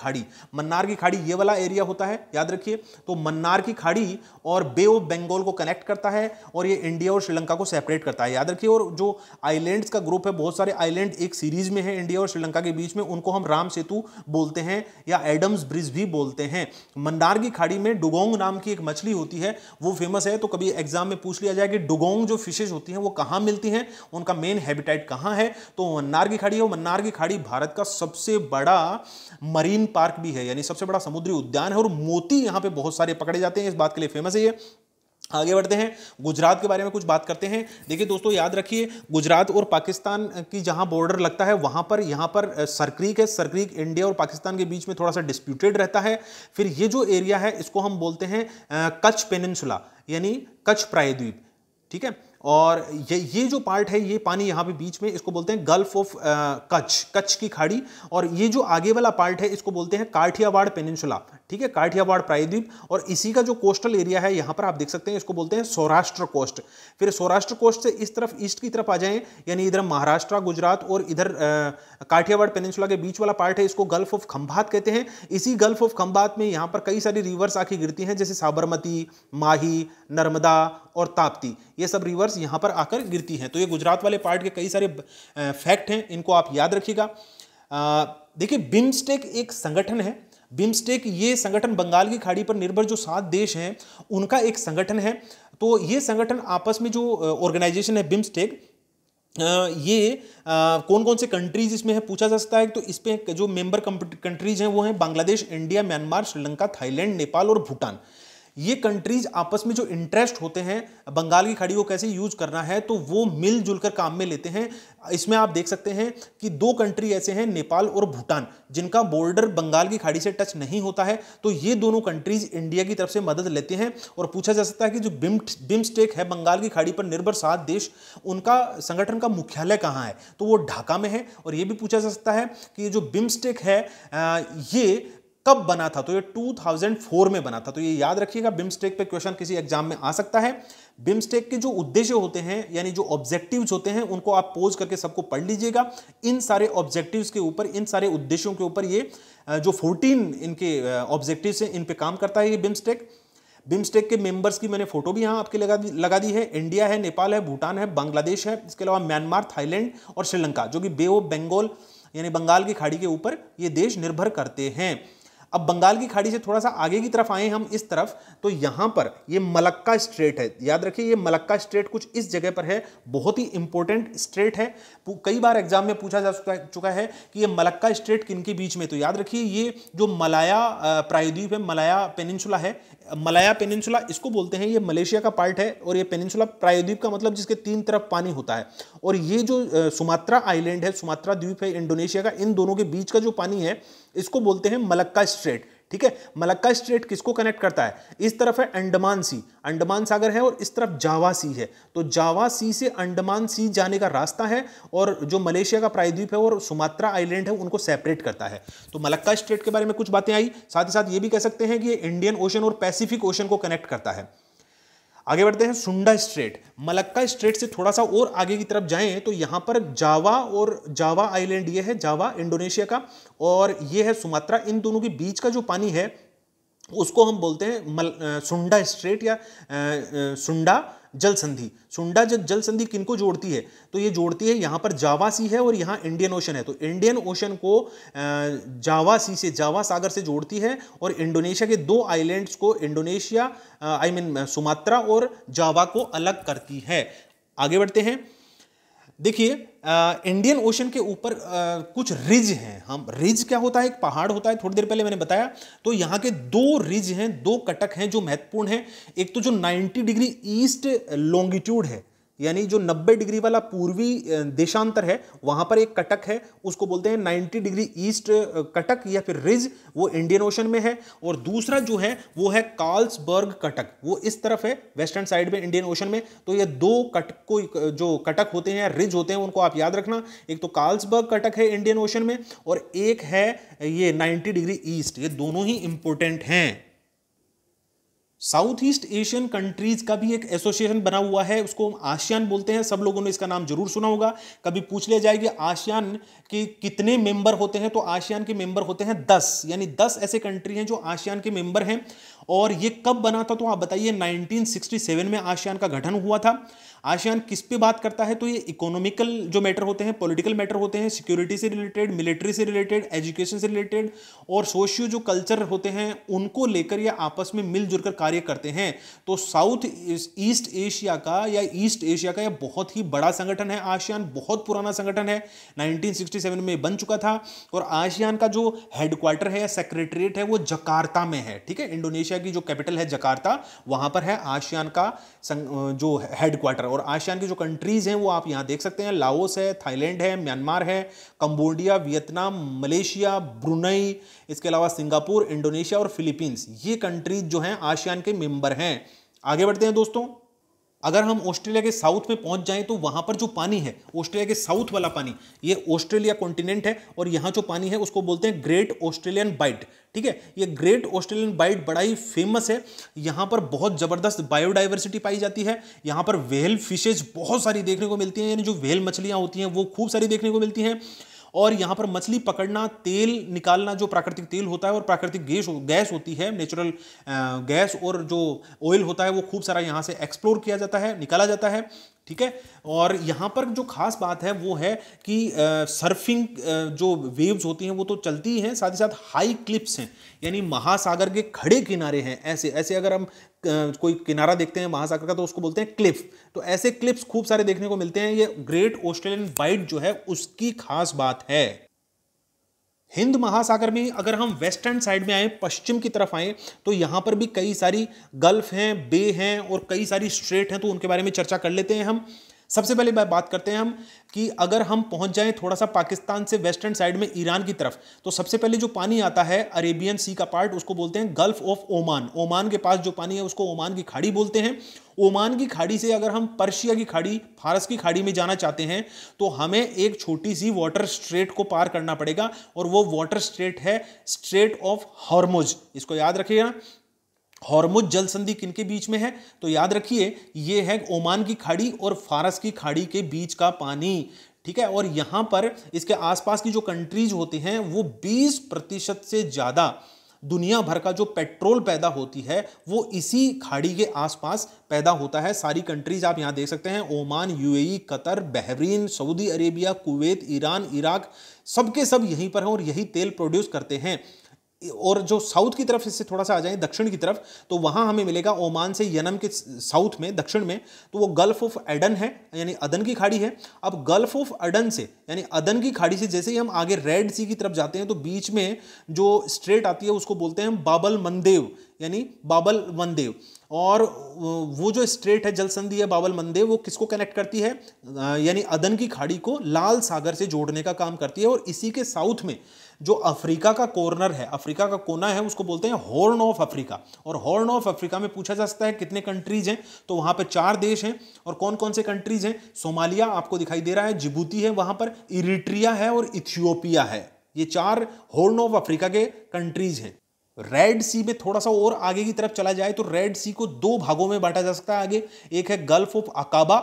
खाड़ी ये वाला एरिया होता है, याद रखिए। तो मन्नार की खाड़ी और बे ऑफ बंगाल को कनेक्ट करता है और ये इंडिया और श्रीलंका को सेपरेट करता है, याद रखिए। और जो आइलैंड्स का ग्रुप है, बहुत सारे आइलैंड एक सीरीज में है इंडिया और श्रीलंका के बीच में, उनको हम राम सेतु बोलते हैं या एडम्स ब्रिज भी बोलते हैं। मन्नार की खाड़ी में डुगोंग नाम की एक मछली होती है, वो फेमस है। तो कभी एग्जाम में पूछ लिया जाए कि डुगोंग जो फिशेज होती हैं वो कहाँ मिलती हैं, उनका मेन हैबिटेट कहाँ है, तो मन्नार की खाड़ी है। मन्नार की खाड़ी भारत का सबसे बड़ा मरीन पार्क भी है, यानी सबसे बड़ा समुद्री उद्यान है और मोती यहां पे बहुत सारे पकड़े जाते हैं, इस बात के लिए फेमस है ये। आगे बढ़ते हैं, गुजरात के बारे में कुछ बात करते हैं। देखिए दोस्तों याद रखिए, गुजरात और पाकिस्तान की जहां बॉर्डर लगता है वहां पर यहाँ पर सरक्रीक है। सरक्रीक इंडिया और पाकिस्तान के बीच में थोड़ा सा डिस्प्यूटेड रहता है। फिर ये जो एरिया है इसको हम बोलते हैं कच्छ पेनिनसुला यानी कच्छ प्रायद्वीप, ठीक है। और ये जो पार्ट है, ये पानी यहाँ पे बीच में, इसको बोलते हैं गल्फ ऑफ कच्छ की खाड़ी। और ये जो आगे वाला पार्ट है इसको बोलते हैं काठियावाड़ पेनिनसुला, ठीक है, काठियावाड़ प्रायद्वीप। और इसी का जो कोस्टल एरिया है यहाँ पर आप देख सकते हैं, इसको बोलते हैं सौराष्ट्र कोस्ट। फिर सौराष्ट्र कोस्ट से इस तरफ ईस्ट की तरफ आ जाएं, यानी इधर महाराष्ट्र, गुजरात और इधर काठियावाड़ पेनिनसुला के बीच वाला पार्ट है, इसको गल्फ ऑफ खंभात कहते हैं। इसी गल्फ ऑफ खंभात में यहाँ पर कई सारी रिवर्स आके गिरती हैं, जैसे साबरमती, माही, नर्मदा और ताप्ती, ये सब रिवर्स यहाँ पर आकर गिरती हैं। तो ये गुजरात वाले पार्ट के कई सारे फैक्ट हैं, इनको आप याद रखिएगा। देखिए बिम्स्टेक एक संगठन है। बिम्स्टेक ये संगठन बंगाल की खाड़ी पर निर्भर जो 7 देश हैं उनका एक संगठन है। तो ये संगठन आपस में जो ऑर्गेनाइजेशन है बिम्स्टेक, ये कौन कौन से कंट्रीज इसमें है पूछा जा सकता है। तो इस पे जो मेंबर कंट्रीज हैं वो हैं Bangladesh, India, Myanmar, Sri Lanka, Thailand, Nepal और भूटान। ये कंट्रीज आपस में जो इंटरेस्ट होते हैं बंगाल की खाड़ी को कैसे यूज करना है, तो वो मिलजुल कर काम में लेते हैं। इसमें आप देख सकते हैं कि 2 कंट्री ऐसे हैं, नेपाल और भूटान, जिनका बॉर्डर बंगाल की खाड़ी से टच नहीं होता है। तो ये दोनों कंट्रीज इंडिया की तरफ से मदद लेते हैं। और पूछा जा सकता है कि जो बिम्स्टेक है, बंगाल की खाड़ी पर निर्भर 7 देश, उनका संगठन का मुख्यालय कहाँ है, तो वो ढाका में है। और ये भी पूछा जा सकता है कि ये जो बिम्स्टेक है ये कब बना था, तो ये 2004 में बना था। तो ये याद रखिएगा, बिम्स्टेक पे क्वेश्चन किसी एग्जाम में आ सकता है। बिम्स्टेक के जो उद्देश्य होते हैं यानी जो ऑब्जेक्टिव्स होते हैं उनको आप पोज करके सबको पढ़ लीजिएगा। इन सारे ऑब्जेक्टिव्स के ऊपर, इन सारे उद्देश्यों के ऊपर ये जो 14 इनके ऑब्जेक्टिव्स हैं इन पे काम करता है ये बिम्स्टेक। बिम्स्टेक के मेंबर्स की मैंने फोटो भी यहाँ आपके लगा दी है। इंडिया है, नेपाल है, भूटान है, बांग्लादेश है, इसके अलावा म्यांमार, थाईलैंड और श्रीलंका, जो कि बे ऑफ बंगाल यानी बंगाल की खाड़ी के ऊपर ये देश निर्भर करते हैं। अब बंगाल की खाड़ी से थोड़ा सा आगे की तरफ आए हम इस तरफ, तो यहां पर ये मलक्का स्ट्रेट है। याद रखिए ये मलक्का स्ट्रेट कुछ इस जगह पर है, बहुत ही इंपॉर्टेंट स्ट्रेट है। कई बार एग्जाम में पूछा जा चुका है कि ये मलक्का स्ट्रेट किन के बीच में, तो याद रखिए ये जो मलाया प्रायद्वीप है, मलाया पेनिनसुला है, मलाया पेनिनसुला इसको बोलते हैं, ये मलेशिया का पार्ट है। और ये पेनिनसुला प्रायद्वीप का मतलब जिसके 3 तरफ पानी होता है। और ये जो सुमात्रा आइलैंड है, सुमात्रा द्वीप है इंडोनेशिया का, इन दोनों के बीच का जो पानी है इसको बोलते हैं मलक्का स्ट्रेट, ठीक है। मलक्का स्ट्रेट किसको कनेक्ट करता है, इस तरफ है अंडमान सी, अंडमान सागर है, और इस तरफ जावा सी है। तो जावा सी से अंडमान सी जाने का रास्ता है, और जो मलेशिया का प्रायद्वीप है और सुमात्रा आइलैंड है उनको सेपरेट करता है। तो मलक्का स्ट्रेट के बारे में कुछ बातें आई। साथ ही साथ ये भी कह सकते हैं कि ये इंडियन ओशन और पैसिफिक ओशन को कनेक्ट करता है। आगे बढ़ते हैं, सुंडा स्ट्रेट। मलक्का स्ट्रेट से थोड़ा सा और आगे की तरफ जाएं तो यहां पर जावा और जावा आइलैंड, ये है जावा इंडोनेशिया का, और ये है सुमात्रा, इन दोनों के बीच का जो पानी है उसको हम बोलते हैं सुंडा स्ट्रेट या सुंडा जल संधि। सुंडा जल संधि किनको जोड़ती है, तो ये जोड़ती है, यहाँ पर जावा सी है और यहाँ इंडियन ओशन है। तो इंडियन ओशन को जावा सी से, जावा सागर से जोड़ती है, और इंडोनेशिया के 2 आइलैंड्स को, इंडोनेशिया सुमात्रा और जावा को अलग करती है। आगे बढ़ते हैं, देखिए, इंडियन ओशन के ऊपर कुछ रिज हैं। हम रिज क्या होता है, एक पहाड़ होता है, थोड़ी देर पहले मैंने बताया। तो यहाँ के दो रिज हैं, दो कटक हैं जो महत्वपूर्ण हैं। एक तो जो 90 डिग्री ईस्ट लॉन्गिट्यूड है, यानी जो 90 डिग्री वाला पूर्वी देशांतर है, वहां पर एक कटक है, उसको बोलते हैं 90 डिग्री ईस्ट कटक या फिर रिज, वो इंडियन ओशन में है। और दूसरा जो है वो है कार्ल्सबर्ग कटक, वो इस तरफ है, वेस्टर्न साइड में इंडियन ओशन में। तो ये दो कटक को, जो कटक होते हैं, रिज होते हैं, उनको आप याद रखना। एक तो कार्ल्सबर्ग कटक है इंडियन ओशन में, और एक है ये 90 डिग्री ईस्ट। ये दोनों ही इंपॉर्टेंट हैं। साउथ ईस्ट एशियन कंट्रीज का भी एक एसोसिएशन बना हुआ है, उसको हम आसियान बोलते हैं। सब लोगों ने इसका नाम जरूर सुना होगा। कभी पूछ लिया जाए कि आसियान के कितने मेंबर होते हैं, तो आसियान के मेंबर होते हैं 10, यानी 10 ऐसे कंट्री हैं जो आसियान के मेंबर हैं। और ये कब बना था, तो आप बताइए। 1967 में आसियान का गठन हुआ था। आसियान किस पे बात करता है, तो ये इकोनॉमिकल जो मैटर होते हैं, पॉलिटिकल मैटर होते हैं, सिक्योरिटी से रिलेटेड, मिलिट्री से रिलेटेड, एजुकेशन से रिलेटेड, और सोशियो जो कल्चर होते हैं उनको लेकर ये आपस में मिलजुल कर कार्य करते हैं। तो साउथ ईस्ट एशिया का या ईस्ट एशिया का यह बहुत ही बड़ा संगठन है। आसियान बहुत पुराना संगठन है, 1967 में बन चुका था। और आसियान का जो हेडक्वार्टर है या सेक्रेटरीट है वो जकार्ता में है। ठीक है, इंडोनेशिया की जो कैपिटल है जकार्ता, वहां पर है आसियान का जो हेडक्वार्टर। और आसियान की जो कंट्रीज हैं वो आप यहां देख सकते हैं। लाओस है, थाईलैंड है, म्यांमार है, कंबोडिया, वियतनाम, मलेशिया, ब्रुनई, इसके अलावा सिंगापुर, इंडोनेशिया और फिलीपींस। ये कंट्रीज जो हैं आसियान के मेंबर हैं। आगे बढ़ते हैं दोस्तों। अगर हम ऑस्ट्रेलिया के साउथ में पहुंच जाएं तो वहां पर जो पानी है, ऑस्ट्रेलिया के साउथ वाला पानी, ये ऑस्ट्रेलिया कॉन्टिनेंट है, और यहां जो पानी है उसको बोलते हैं ग्रेट ऑस्ट्रेलियन बाइट। ठीक है, ये ग्रेट ऑस्ट्रेलियन बाइट बड़ा ही फेमस है। यहां पर बहुत जबरदस्त बायोडाइवर्सिटी पाई जाती है। यहां पर व्हेल फिशेज बहुत सारी देखने को मिलती हैं, यानी जो व्हेल मछलियां होती हैं वो खूब सारी देखने को मिलती हैं। और यहाँ पर मछली पकड़ना, तेल निकालना, जो प्राकृतिक तेल होता है और प्राकृतिक गैस होती है, नेचुरल गैस, और जो ऑयल होता है वो खूब सारा यहाँ से एक्सप्लोर किया जाता है, निकाला जाता है। ठीक है, और यहाँ पर जो खास बात है वो है कि सर्फिंग जो वेव्स होती हैं वो तो चलती हैं, साथ ही साथ हाई क्लिप्स हैं, यानी महासागर के खड़े किनारे हैं। ऐसे ऐसे अगर हम कोई किनारा देखते हैं महासागर का तो उसको बोलते हैं क्लिफ। तो ऐसे क्लिप्स खूब सारे देखने को मिलते हैं। ये ग्रेट ऑस्ट्रेलियन बाइट जो है उसकी खास बात है। हिंद महासागर में अगर हम वेस्टर्न साइड में आए, पश्चिम की तरफ आए, तो यहां पर भी कई सारी गल्फ हैं, बे हैं और कई सारी स्ट्रेट हैं। तो उनके बारे में चर्चा कर लेते हैं हम। सबसे पहले बात करते हैं हम कि अगर हम पहुंच जाएं थोड़ा सा पाकिस्तान से वेस्टर्न साइड में ईरान की तरफ, तो सबसे पहले जो पानी आता है अरेबियन सी का पार्ट, उसको बोलते हैं गल्फ ऑफ ओमान। ओमान के पास जो पानी है उसको ओमान की खाड़ी बोलते हैं। ओमान की खाड़ी से अगर हम पर्शिया की खाड़ी, फारस की खाड़ी में जाना चाहते हैं तो हमें एक छोटी सी वाटर स्ट्रेट को पार करना पड़ेगा, और वो वाटर स्ट्रेट है स्ट्रेट ऑफ हॉर्मुज। इसको याद रखिएगा। हॉर्मुज जल संधि किनके बीच में है, तो याद रखिए ये है ओमान की खाड़ी और फारस की खाड़ी के बीच का पानी। ठीक है, और यहां पर इसके आसपास की जो कंट्रीज होती हैं वो 20% से ज्यादा दुनिया भर का जो पेट्रोल पैदा होती है वो इसी खाड़ी के आसपास पैदा होता है। सारी कंट्रीज आप यहां देख सकते हैं, Oman, UAE, Qatar, Bahrain, Saudi Arabia, Kuwait, Iran, Iraq, सबके सब यहीं पर हैं और यही तेल प्रोड्यूस करते हैं। और जो साउथ की तरफ, इससे थोड़ा सा आ जाए दक्षिण की तरफ, तो वहां हमें मिलेगा ओमान से यमन के साउथ में, दक्षिण में, तो वो गल्फ ऑफ एडन है, यानी अदन की खाड़ी है। अब गल्फ ऑफ एडन से, यानी अदन की खाड़ी से जैसे ही हम आगे रेड सी की तरफ जाते हैं तो बीच में जो स्ट्रेट आती है उसको बोलते हैं बाबल मंदेव, यानी बाबल मंदेव। और वो जो स्ट्रेट है, जल संधि है बाबल मंदेव, वो किसको कनेक्ट करती है, यानी अदन की खाड़ी को लाल सागर से जोड़ने का काम करती है। और इसी के साउथ में जो अफ्रीका का कॉर्नर है, अफ्रीका का कोना है, उसको बोलते हैं हॉर्न ऑफ अफ्रीका। और हॉर्न ऑफ अफ्रीका में पूछा जा सकता है कितने कंट्रीज हैं, तो वहां पर 4 देश हैं। और कौन कौन से कंट्रीज हैं, सोमालिया आपको दिखाई दे रहा है, जिबूती है वहां पर, इरिट्रिया है और इथियोपिया है। ये 4 हॉर्न ऑफ अफ्रीका के कंट्रीज हैं। रेड सी में थोड़ा सा और आगे की तरफ चला जाए तो रेड सी को 2 भागों में बांटा जा सकता है आगे। एक है गल्फ ऑफ अकाबा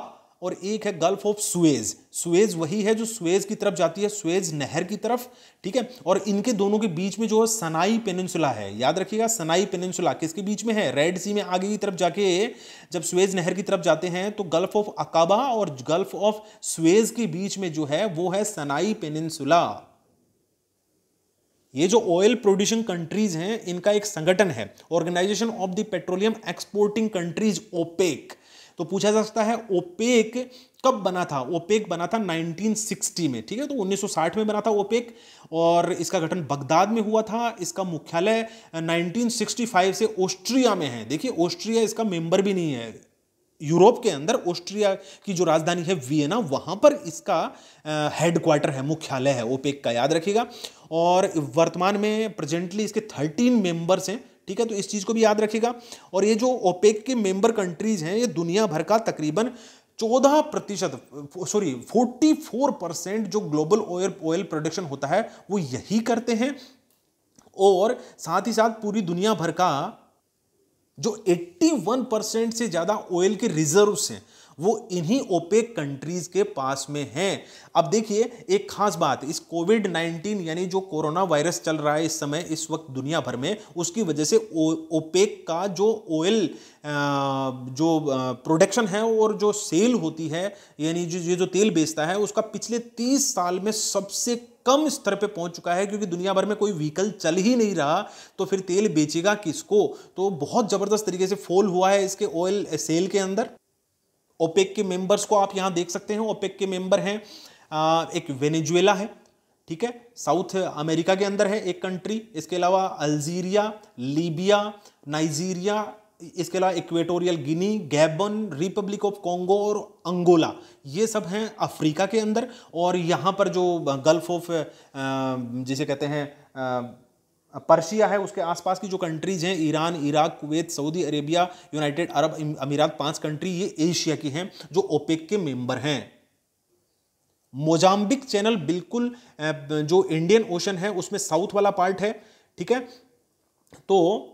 और एक है गल्फ ऑफ सुएज। सुएज वही है जो सुएज की तरफ जाती है, सुएज नहर की तरफ। ठीक है, और इनके दोनों के बीच में जो सनाई पेनिनसुला है, याद रखिएगा, सनाई पेनिनसुला किसके बीच में है, रेड सी में आगे की तरफ जाके जब सुएज नहर की तरफ जाते हैं तो गल्फ ऑफ अकाबा और गल्फ ऑफ सुएज के बीच में जो है वो है सनाई पेनिनसुला। ये जो ऑयल प्रोड्यूसिंग कंट्रीज हैं इनका एक संगठन है, Organization of the Petroleum Exporting Countries, OPEC. तो पूछा जा सकता है ओपेक कब बना था? ओपेक बना था 1960 में, ठीक है। तो 1960 में बना था ओपेक, और इसका गठन बगदाद में हुआ था। इसका मुख्यालय 1965 से ऑस्ट्रिया में है। देखिए ऑस्ट्रिया इसका मेंबर भी नहीं है। यूरोप के अंदर ऑस्ट्रिया की जो राजधानी है वियना, वहां पर इसका हेडक्वार्टर है, मुख्यालय है ओपेक का, याद रखिएगा। और वर्तमान में प्रेजेंटली इसके 13 मेंबर्स हैं, ठीक है। तो इस चीज को भी याद रखिएगा। और ये जो ओपेक के मेंबर कंट्रीज हैं, ये दुनिया भर का तकरीबन 44% जो ग्लोबल ऑयल प्रोडक्शन होता है वो यही करते हैं। और साथ ही साथ पूरी दुनिया भर का जो 81% से ज्यादा ऑयल के रिजर्व्स हैं वो इन्हीं ओपेक कंट्रीज के पास में हैं। अब देखिए एक खास बात, इस कोविड-19 यानी जो कोरोना वायरस चल रहा है इस समय इस वक्त दुनिया भर में, उसकी वजह से ओपेक का जो ऑयल जो प्रोडक्शन है और जो सेल होती है, यानी जो तेल बेचता है, उसका पिछले 30 साल में सबसे कम स्तर पे पहुंच चुका है, क्योंकि दुनिया भर में कोई व्हीकल चल ही नहीं रहा, तो फिर तेल बेचेगा किसको? तो बहुत जबरदस्त तरीके से फॉल हुआ है इसके ऑयल सेल के अंदर। ओपेक के मेंबर्स को आप यहां देख सकते हैं। ओपेक के मेंबर हैं, एक वेनेजुएला है, ठीक है, साउथ अमेरिका के अंदर है एक कंट्री। इसके अलावा अल्जीरिया, लीबिया, नाइजीरिया, इसके अलावा Equatorial Guinea, Gabon, Republic of Congo और अंगोला, ये सब हैं अफ्रीका के अंदर। और यहाँ पर जो गल्फ ऑफ जिसे कहते हैं पर्शिया है, उसके आसपास की जो कंट्रीज हैं, Iran, Iraq, Kuwait, Saudi Arabia, United Arab अमीरात, 5 कंट्री ये एशिया की हैं जो ओपेक के मेंबर हैं। मोजाम्बिक चैनल बिल्कुल जो इंडियन ओशन है उसमें साउथ वाला पार्ट है, ठीक है। तो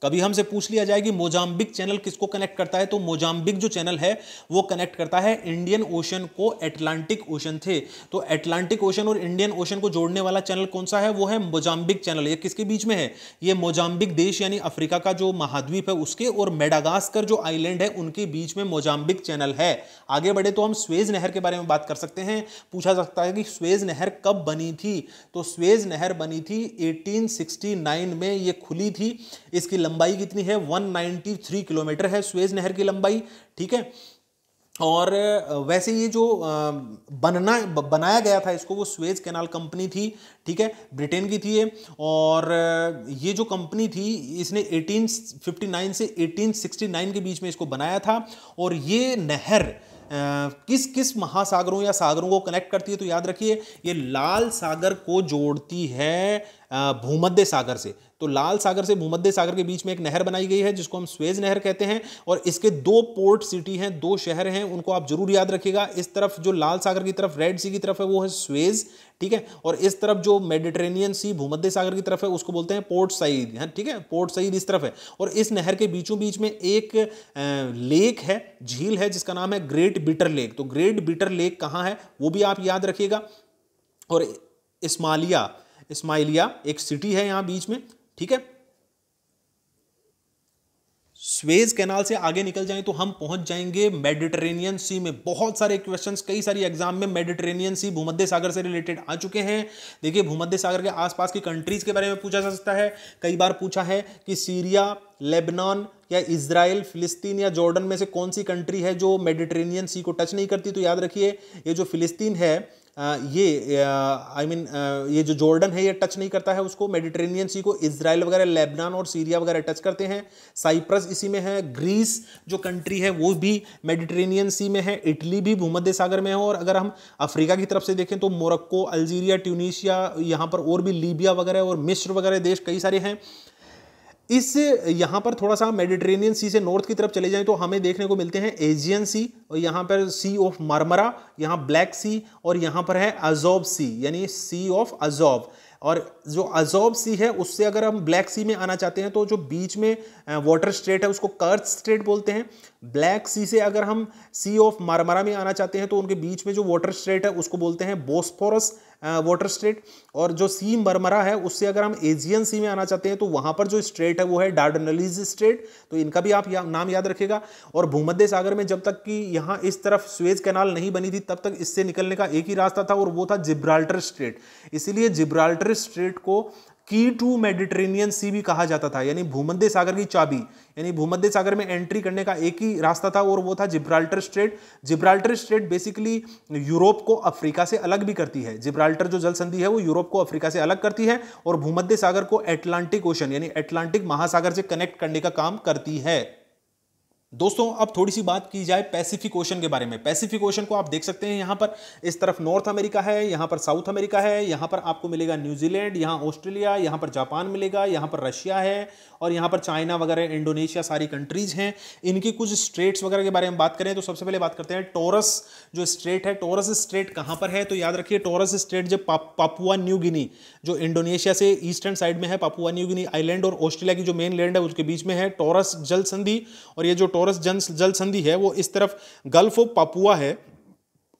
कभी हमसे पूछ लिया जाए कि मोजाम्बिक चैनल किसको कनेक्ट करता है, तो मोजाम्बिक जो चैनल है वो कनेक्ट करता है इंडियन ओशन को अटलांटिक ओशन थे। तो अटलांटिक ओशन और इंडियन ओशन को जोड़ने वाला चैनल कौन सा है? वो है मोजाम्बिक चैनल। ये किसके बीच में है? ये मोजाम्बिक देश यानी अफ्रीका का जो महाद्वीप है उसके और मेडागास्कर जो आइलैंड है उनके बीच में मोजाम्बिक चैनल है। आगे बढ़े तो हम स्वेज नहर के बारे में बात कर सकते हैं। पूछा जा सकता है कि स्वेज नहर कब बनी थी? तो स्वेज नहर बनी थी 1869 में, ये खुली थी। इसकी लंबाई कितनी है? 193 किलोमीटर है स्वेज नहर की लंबाई, ठीक है। और वैसे ये जो बनाया गया था इसको, वो स्वेज कैनाल कंपनी थी, ठीक है, ब्रिटेन की थी ये। और ये जो कंपनी थी इसने 1859 से 1869 के बीच में इसको बनाया था। और ये नहर किस किस महासागरों या सागरों को कनेक्ट करती है? तो याद रखिए ये लाल सागर को जोड़ती है भूमध्य सागर से। तो लाल सागर से भूमध्य सागर के बीच में एक नहर बनाई गई है जिसको हम स्वेज नहर कहते हैं। और इसके 2 पोर्ट सिटी हैं, 2 शहर हैं, उनको आप जरूर याद रखिएगा। इस तरफ जो लाल सागर की तरफ, रेड सी की तरफ है, वो है स्वेज, ठीक है। और इस तरफ जो मेडिटेरेनियन सी भूमध्य सागर की तरफ है उसको बोलते हैं पोर्ट सईद, ठीक है, पोर्ट सईद इस तरफ है। और इस नहर के बीचों बीच में एक लेक है, झील है, जिसका नाम है ग्रेट बिटर लेक। तो ग्रेट बिटर लेक कहाँ है वो भी आप याद रखिएगा। और इस्माइलिया एक सिटी है यहां बीच में, ठीक है। स्वेज कैनाल से आगे निकल जाएं तो हम पहुंच जाएंगे मेडिटेरेनियन सी में। बहुत सारे क्वेश्चंस कई सारी एग्जाम में मेडिटेरेनियन सी भूमध्य सागर से रिलेटेड आ चुके हैं। देखिए भूमध्य सागर के आसपास की कंट्रीज के बारे में पूछा जा सकता है। कई बार पूछा है कि सीरिया, लेबनान या इजराइल, फिलिस्तीन या जॉर्डन में से कौन सी कंट्री है जो मेडिटेरेनियन सी को टच नहीं करती? तो याद रखिए ये जो फिलिस्तीन है ये जो जॉर्डन है ये टच नहीं करता है उसको, मेडिटेरेनियन सी को। इजराइल वगैरह, लेबनान और सीरिया वगैरह टच करते हैं। साइप्रस इसी में है। ग्रीस जो कंट्री है वो भी मेडिटेरेनियन सी में है। इटली भी भूमध्य सागर में है। और अगर हम अफ्रीका की तरफ से देखें तो मोरक्को, अल्जीरिया, ट्यूनीशिया, यहाँ पर और भी लीबिया वगैरह और मिस्र वगैरह देश कई सारे हैं। इस यहाँ पर थोड़ा सा मेडिटेरेनियन सी से नॉर्थ की तरफ चले जाएं तो हमें देखने को मिलते हैं एजियन सी, और यहाँ पर सी ऑफ मार्मरा, यहाँ ब्लैक सी, और यहाँ पर है अजोब सी यानी सी ऑफ अजोब। और जो अजोब सी है उससे अगर हम ब्लैक सी में आना चाहते हैं तो जो बीच में वाटर स्ट्रेट है उसको कर्च स्ट्रेट बोलते हैं। ब्लैक सी से अगर हम सी ऑफ मार्मरा में आना चाहते हैं तो उनके बीच में जो वाटर स्ट्रेट है उसको बोलते हैं बोस्फोरस वाटर स्ट्रेट। और जो सी मरमरा है उससे अगर हम एजियन सी में आना चाहते हैं तो वहां पर जो स्ट्रेट है वो है डार्डनलीज स्ट्रेट। तो इनका भी आप नाम याद रखिएगा। और भूमध्य सागर में जब तक कि यहाँ इस तरफ स्वेज कैनाल नहीं बनी थी तब तक इससे निकलने का एक ही रास्ता था और वो था जिब्राल्टर स्ट्रेट। इसीलिए जिब्राल्टर स्ट्रेट को की टू मेडिटेरेनियन सी भी कहा जाता था, यानी भूमध्य सागर की चाबी, यानी भूमध्य सागर में एंट्री करने का एक ही रास्ता था और वो था Gibraltar straight. Gibraltar straight basically Europe को अफ्रीका से अलग भी करती है। जिब्राल्टर जो जल संधि है वो यूरोप को अफ्रीका से अलग करती है और भूमध्य सागर को एटलांटिक ओशन यानी एटलांटिक महासागर से कनेक्ट करने का काम करती है। दोस्तों अब थोड़ी सी बात की जाए पैसिफिक ओशन के बारे में। पैसिफिक ओशन को आप देख सकते हैं, यहाँ पर इस तरफ नॉर्थ अमेरिका है, यहाँ पर साउथ अमेरिका है, यहाँ पर आपको मिलेगा न्यूजीलैंड, यहाँ ऑस्ट्रेलिया, यहाँ पर जापान मिलेगा, यहाँ पर रशिया है और यहाँ पर चाइना वगैरह, इंडोनेशिया, सारी कंट्रीज हैं। इनके कुछ स्ट्रेट्स वगैरह के बारे में बात करें तो सबसे पहले बात करते हैं टॉरस जो स्ट्रेट है। टॉरस स्ट्रेट कहाँ पर है? तो याद रखिए टॉरस स्ट्रेट जब पापुआ न्यू गिनी जो इंडोनेशिया से ईस्टर्न साइड में है, पापुआ न्यू गिनी आइलैंड और ऑस्ट्रेलिया की जो मेन लैंड है उसके बीच में है टॉरस जल संधि। और ये जो टॉरस जल संधि है वो इस तरफ गल्फ ऑफ पापुआ है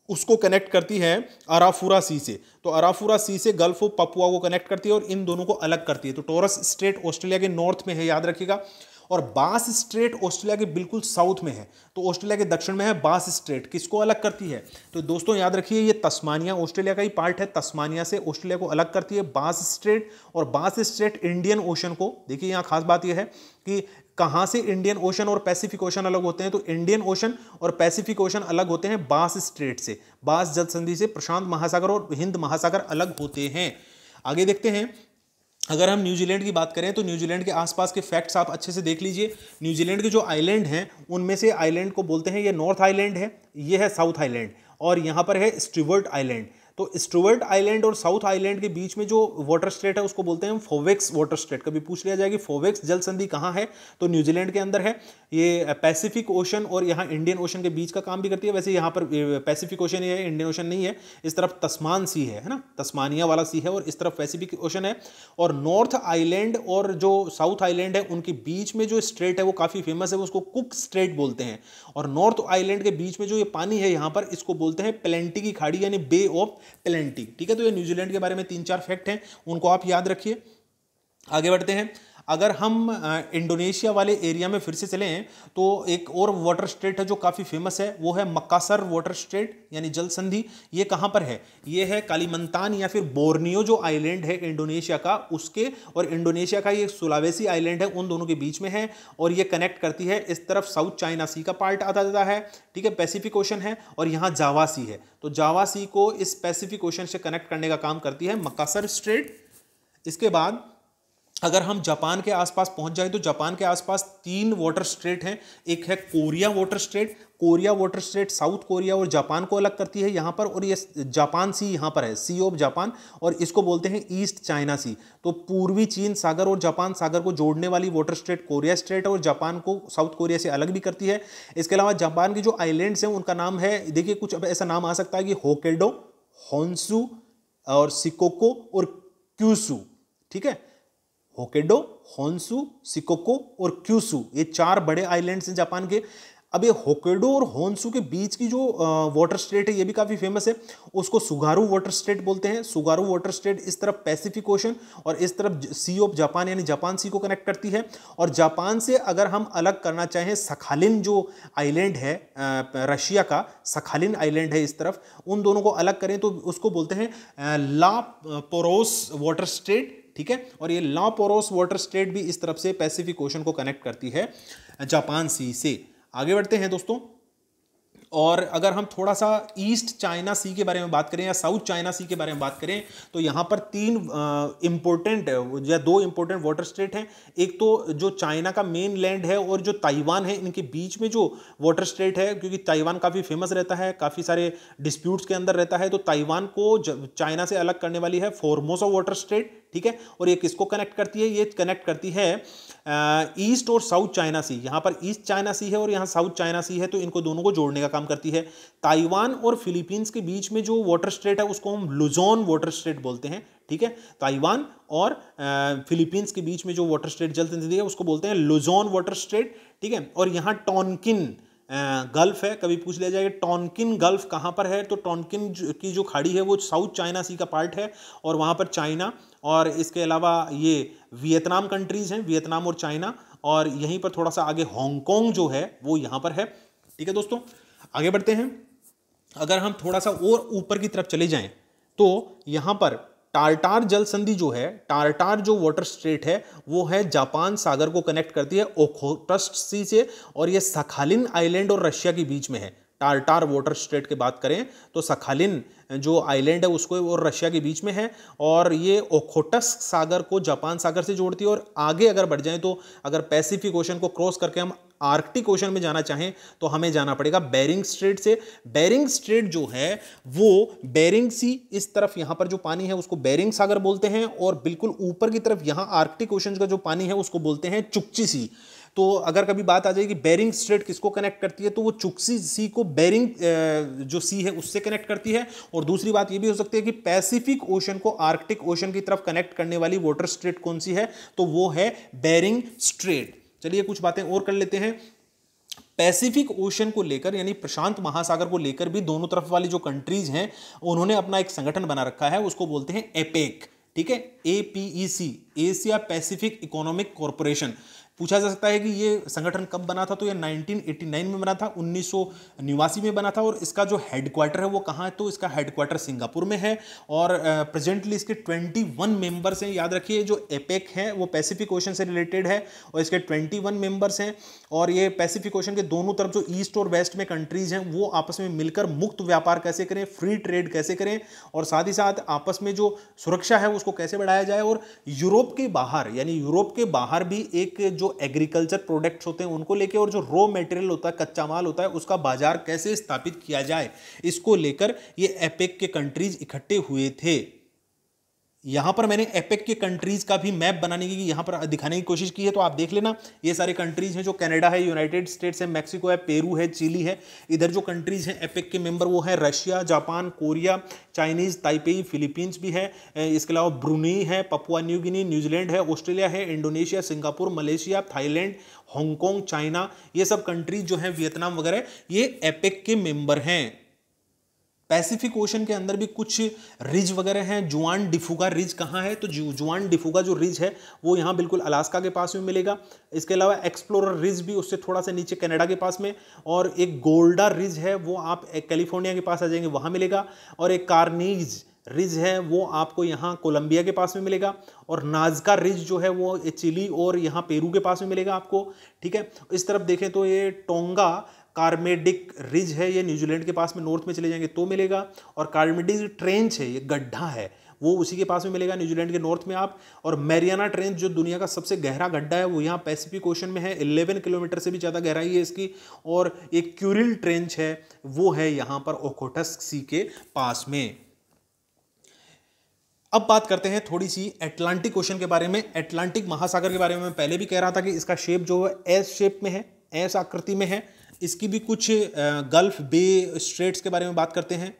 उसको कनेक्ट करती है अराफुरा सी से। तो अराफुरा सी से गल्फ ऑफ पापुआ को कनेक्ट करती है और इन दोनों को अलग करती है। तो टॉरस स्ट्रेट ऑस्ट्रेलिया के नॉर्थ में है, याद रखिएगा। और बास स्ट्रेट ऑस्ट्रेलिया के बिल्कुल साउथ में है। तो ऑस्ट्रेलिया के दक्षिण में है बास स्ट्रेट। किसको अलग करती है? तो दोस्तों याद रखिए ये तस्मानिया ऑस्ट्रेलिया का ही पार्ट है। तस्मानिया से ऑस्ट्रेलिया को अलग करती है बास स्ट्रेट। और बास स्ट्रेट इंडियन ओशन को, देखिए यहाँ खास बात यह है कि कहाँ से इंडियन ओशन और पैसिफिक ओशन अलग होते हैं। तो इंडियन ओशन और पैसिफिक ओशन अलग होते हैं बास स्ट्रेट से, बास जल संधि से। प्रशांत महासागर और हिंद महासागर अलग होते हैं। आगे देखते हैं, अगर हम न्यूजीलैंड की बात करें तो न्यूजीलैंड के आसपास के फैक्ट्स आप अच्छे से देख लीजिए। न्यूजीलैंड के जो आइलैंड हैं उनमें से आइलैंड को बोलते हैं, ये नॉर्थ आइलैंड है, ये है साउथ आइलैंड और यहाँ पर है स्टीवर्ट आइलैंड। तो स्टीवर्ट आइलैंड और साउथ आइलैंड के बीच में जो वाटर स्ट्रेट है उसको बोलते हैं फोवेक्स वाटर स्ट्रेट। कभी पूछ लिया जाए कि फोवेक्स जल संधि कहाँ है, तो न्यूजीलैंड के अंदर है। ये पैसिफिक ओशन और यहाँ इंडियन ओशन के बीच का काम भी करती है। वैसे यहाँ पर पैसिफिक ओशन है, इंडियन ओशन नहीं है। इस तरफ तस्मान सी है ना, तस्मानिया वाला सी है और इस तरफ पैसिफिक ओशन है। और नॉर्थ आइलैंड और जो साउथ आइलैंड है उनके बीच में जो स्ट्रेट है वो काफ़ी फेमस है, उसको कुक स्ट्रेट बोलते हैं। और नॉर्थ आइलैंड के बीच में जो ये पानी है यहाँ पर, इसको बोलते हैं प्लेंटी की खाड़ी यानी बे ऑफ प्लेंटी। ठीक है, तो ये न्यूजीलैंड के बारे में 3-4 फैक्ट हैं, उनको आप याद रखिए। आगे बढ़ते हैं, अगर हम इंडोनेशिया वाले एरिया में फिर से चलें तो एक और वाटर स्ट्रेट है जो काफ़ी फेमस है, वो है मकासर वाटर स्ट्रेट यानी जल संधि। ये कहाँ पर है? ये है कालीमंतान या फिर बोर्नियो जो आइलैंड है इंडोनेशिया का, उसके और इंडोनेशिया का ये सुलावेसी आइलैंड है, उन दोनों के बीच में है। और ये कनेक्ट करती है, इस तरफ साउथ चाइना सी का पार्ट आता जाता है। ठीक है, पैसिफिक ओशन है और यहाँ जावा सी है। तो जावा सी को इस पैसिफिक ओशन से कनेक्ट करने का काम करती है मकासर स्ट्रेट। इसके बाद अगर हम जापान के आसपास पहुंच जाए तो जापान के आसपास 3 वाटर स्ट्रेट हैं। एक है Korea water straight. Korea water straight south Korea और जापान को अलग करती है यहाँ पर। और ये जापान सी यहाँ पर है, सी ऑफ जापान, और इसको बोलते हैं ईस्ट चाइना सी। तो पूर्वी चीन सागर और जापान सागर को जोड़ने वाली वाटर स्ट्रेट कोरिया स्ट्रेट और जापान को साउथ कोरिया से अलग भी करती है। इसके अलावा जापान की जो आइलैंड्स हैं उनका नाम है, देखिए कुछ अब ऐसा नाम आ सकता है कि होक्काइडो, होन्शु और शिकोको और क्यूशु। ठीक है, होक्काइडो, होन्शु, शिकोको और क्यूशु, ये 4 बड़े आइलैंड्स हैं जापान के। अब ये होक्काइडो और होन्शु के बीच की जो वाटर स्ट्रेट है ये भी काफ़ी फेमस है, उसको सुगारू वाटर स्ट्रेट बोलते हैं। सुगारू वाटर स्ट्रेट इस तरफ पैसिफिक ओशन और इस तरफ सी ऑफ जापान यानी जापान सी को कनेक्ट करती है। और जापान से अगर हम अलग करना चाहें, सखालिन जो आइलैंड है रशिया का, सखालिन आइलैंड है इस तरफ, उन दोनों को अलग करें तो उसको बोलते हैं ला पोरोस वाटर स्ट्रेट। ठीक है, और ये ला पोरोस वाटर स्ट्रेट भी इस तरफ से पैसिफिक ओशन को कनेक्ट करती है जापान सी से। आगे बढ़ते हैं दोस्तों, और अगर हम थोड़ा सा ईस्ट चाइना सी के बारे में बात करें या साउथ चाइना सी के बारे में बात करें तो यहाँ पर 3 इंपॉर्टेंट या 2 इंपॉर्टेंट वाटर स्ट्रेट हैं। एक तो जो चाइना का मेन लैंड है और जो ताइवान है, इनके बीच में जो वाटर स्ट्रेट है, क्योंकि ताइवान काफ़ी फेमस रहता है, काफ़ी सारे डिस्प्यूट्स के अंदर रहता है, तो ताइवान को चाइना से अलग करने वाली है फॉर्मोसा वाटर स्ट्रेट। ठीक है, और ये किसको कनेक्ट करती है? ये कनेक्ट करती है ईस्ट और साउथ चाइना सी। यहाँ पर ईस्ट चाइना सी है और यहाँ साउथ चाइना सी है, तो इनको दोनों को जोड़ने का काम करती है। ताइवान और फिलीपींस के बीच में जो वाटर स्ट्रेट है उसको हम लुजोन वाटर स्ट्रेट बोलते हैं। ठीक है, ताइवान और फिलीपींस के बीच में जो वाटर स्ट्रेट जल संधि है उसको बोलते हैं लुजोन वाटर स्ट्रेट। ठीक है, और यहाँ टॉनकिन गल्फ है, कभी पूछ लिया जाएगा टॉनकिन गल्फ कहाँ पर है, तो टॉनकिन की जो खाड़ी है वो साउथ चाइना सी का पार्ट है और वहाँ पर चाइना और इसके अलावा ये वियतनाम कंट्रीज़ हैं, वियतनाम और चाइना, और यहीं पर थोड़ा सा आगे हांगकांग जो है वो यहाँ पर है। ठीक है दोस्तों, आगे बढ़ते हैं। अगर हम थोड़ा सा और ऊपर की तरफ चले जाएं तो यहाँ पर टार्टार जल संधि जो है, टार्टार जो वाटर स्ट्रेट है वो है जापान सागर को कनेक्ट करती है ओखोटस्क सी से, और ये सखालिन आइलैंड और रशिया के बीच में है। टार्टार वाटर स्ट्रेट की बात करें तो सखालिन जो आइलैंड है उसको और रशिया के बीच में है, और ये ओखोटस्क सागर को जापान सागर से जोड़ती है। और आगे अगर बढ़ जाएं तो अगर पैसिफिक ओशन को क्रॉस करके हम आर्कटिक ओशन में जाना चाहें तो हमें जाना पड़ेगा बेरिंग स्ट्रेट से। बेरिंग स्ट्रेट जो है वो बेरिंग सी, इस तरफ यहां पर जो पानी है उसको बेरिंग सागर बोलते हैं, और बिल्कुल ऊपर की तरफ यहां आर्कटिक ओशन का जो पानी है उसको बोलते हैं चुक्ची सी। तो अगर कभी बात आ जाए कि बेरिंग स्ट्रेट किसको कनेक्ट करती है तो वो चुक्सी सी को बेरिंग जो सी है उससे कनेक्ट करती है। और दूसरी बात ये भी हो सकती है कि पैसिफिक ओशन को आर्कटिक ओशन की तरफ कनेक्ट करने वाली वाटर स्ट्रेट कौन सी है, तो वो है बेरिंग स्ट्रेट। चलिए कुछ बातें और कर लेते हैं। पैसिफिक ओशन को लेकर यानी प्रशांत महासागर को लेकर भी दोनों तरफ वाली जो कंट्रीज हैं उन्होंने अपना एक संगठन बना रखा है, उसको बोलते हैं एपेक। ठीक है, APEC, Asia Pacific economic corporation. पूछा जा सकता है कि ये संगठन कब बना था, तो ये 1989 में बना था, 1989 में बना था। और इसका जो हेडक्वार्टर है वो कहाँ है, तो इसका हेडक्वार्टर सिंगापुर में है। और प्रेजेंटली इसके 21 मेंबर्स हैं। याद रखिए जो एपेक है वो पैसिफिक ओशन से रिलेटेड है और इसके 21 मेंबर्स हैं। और ये पैसिफिक ओशन के दोनों तरफ जो ईस्ट और वेस्ट में कंट्रीज हैं वो आपस में मिलकर मुक्त व्यापार कैसे करें, फ्री ट्रेड कैसे करें, और साथ ही साथ आपस में जो सुरक्षा है उसको कैसे बढ़ाया जाए। और यूरोप के बाहर यानी यूरोप के बाहर भी एक जो एग्रीकल्चर प्रोडक्ट्स होते हैं उनको लेके, और जो रॉ मटेरियल होता है, कच्चा माल होता है, उसका बाजार कैसे स्थापित किया जाए, इसको लेकर ये एपेक के कंट्रीज इकट्ठे हुए थे। यहां पर मैंने एपेक के कंट्रीज का भी मैप बनाने की यहां पर दिखाने की कोशिश की है, तो आप देख लेना। ये सारे कंट्रीज हैं, जो कनाडा है, यूनाइटेड स्टेट्स है, मैक्सिको है, पेरू है, चिली है। इधर जो कंट्रीज हैं एपेक के मेंबर वो है Russia, Japan, Korea, Chinese Taipei, Philippines भी है। इसके अलावा ब्रुनेई है, पपुआ न्यू गिनी, न्यूजीलैंड है, ऑस्ट्रेलिया है, Indonesia, Singapore, Malaysia, Thailand, Hong Kong, China, ये सब कंट्रीज जो है, वियतनाम वगैरह, ये एपेक के मेंबर हैं। पैसिफिक ओशन के अंदर भी कुछ रिज वगैरह हैं। जुआन डिफुगा रिज कहाँ है, तो जुआन डिफुगा जो रिज है वो यहाँ बिल्कुल अलास्का के पास में मिलेगा। इसके अलावा एक्सप्लोरर रिज भी उससे थोड़ा सा नीचे कनाडा के पास में, और एक गोल्डा रिज है वो आप कैलिफोर्निया के पास आ जाएंगे वहाँ मिलेगा, और एक कार्नीज रिज है वो आपको यहाँ कोलंबिया के पास में मिलेगा, और नाजका रिज जो है वो चिली और यहाँ पेरू के पास में मिलेगा आपको। ठीक है, इस तरफ देखें तो ये टोंगा कार्मेडिक रिज है, ये न्यूजीलैंड के पास में नॉर्थ में चले जाएंगे तो मिलेगा। और कार्मेडिक ट्रेंच है, ये गड्ढा है, वो उसी के पास में मिलेगा न्यूजीलैंड के नॉर्थ में आप। और मैरियाना ट्रेंच जो दुनिया का सबसे गहरा गड्ढा है वो यहाँ पैसिफिक ओशन में है, 11 किलोमीटर से भी ज़्यादा गहराई है इसकी। और एक क्यूरिल ट्रेंच है वो है यहाँ पर ओखोटस्क सी के पास में। अब बात करते हैं थोड़ी सी अटलांटिक ओशन के बारे में। अटलांटिक महासागर के बारे में मैं पहले भी कह रहा था कि इसका शेप जो है एस शेप में है, एस आकृति में है। इसकी भी कुछ गल्फ बे स्ट्रेट्स के बारे में बात करते हैं।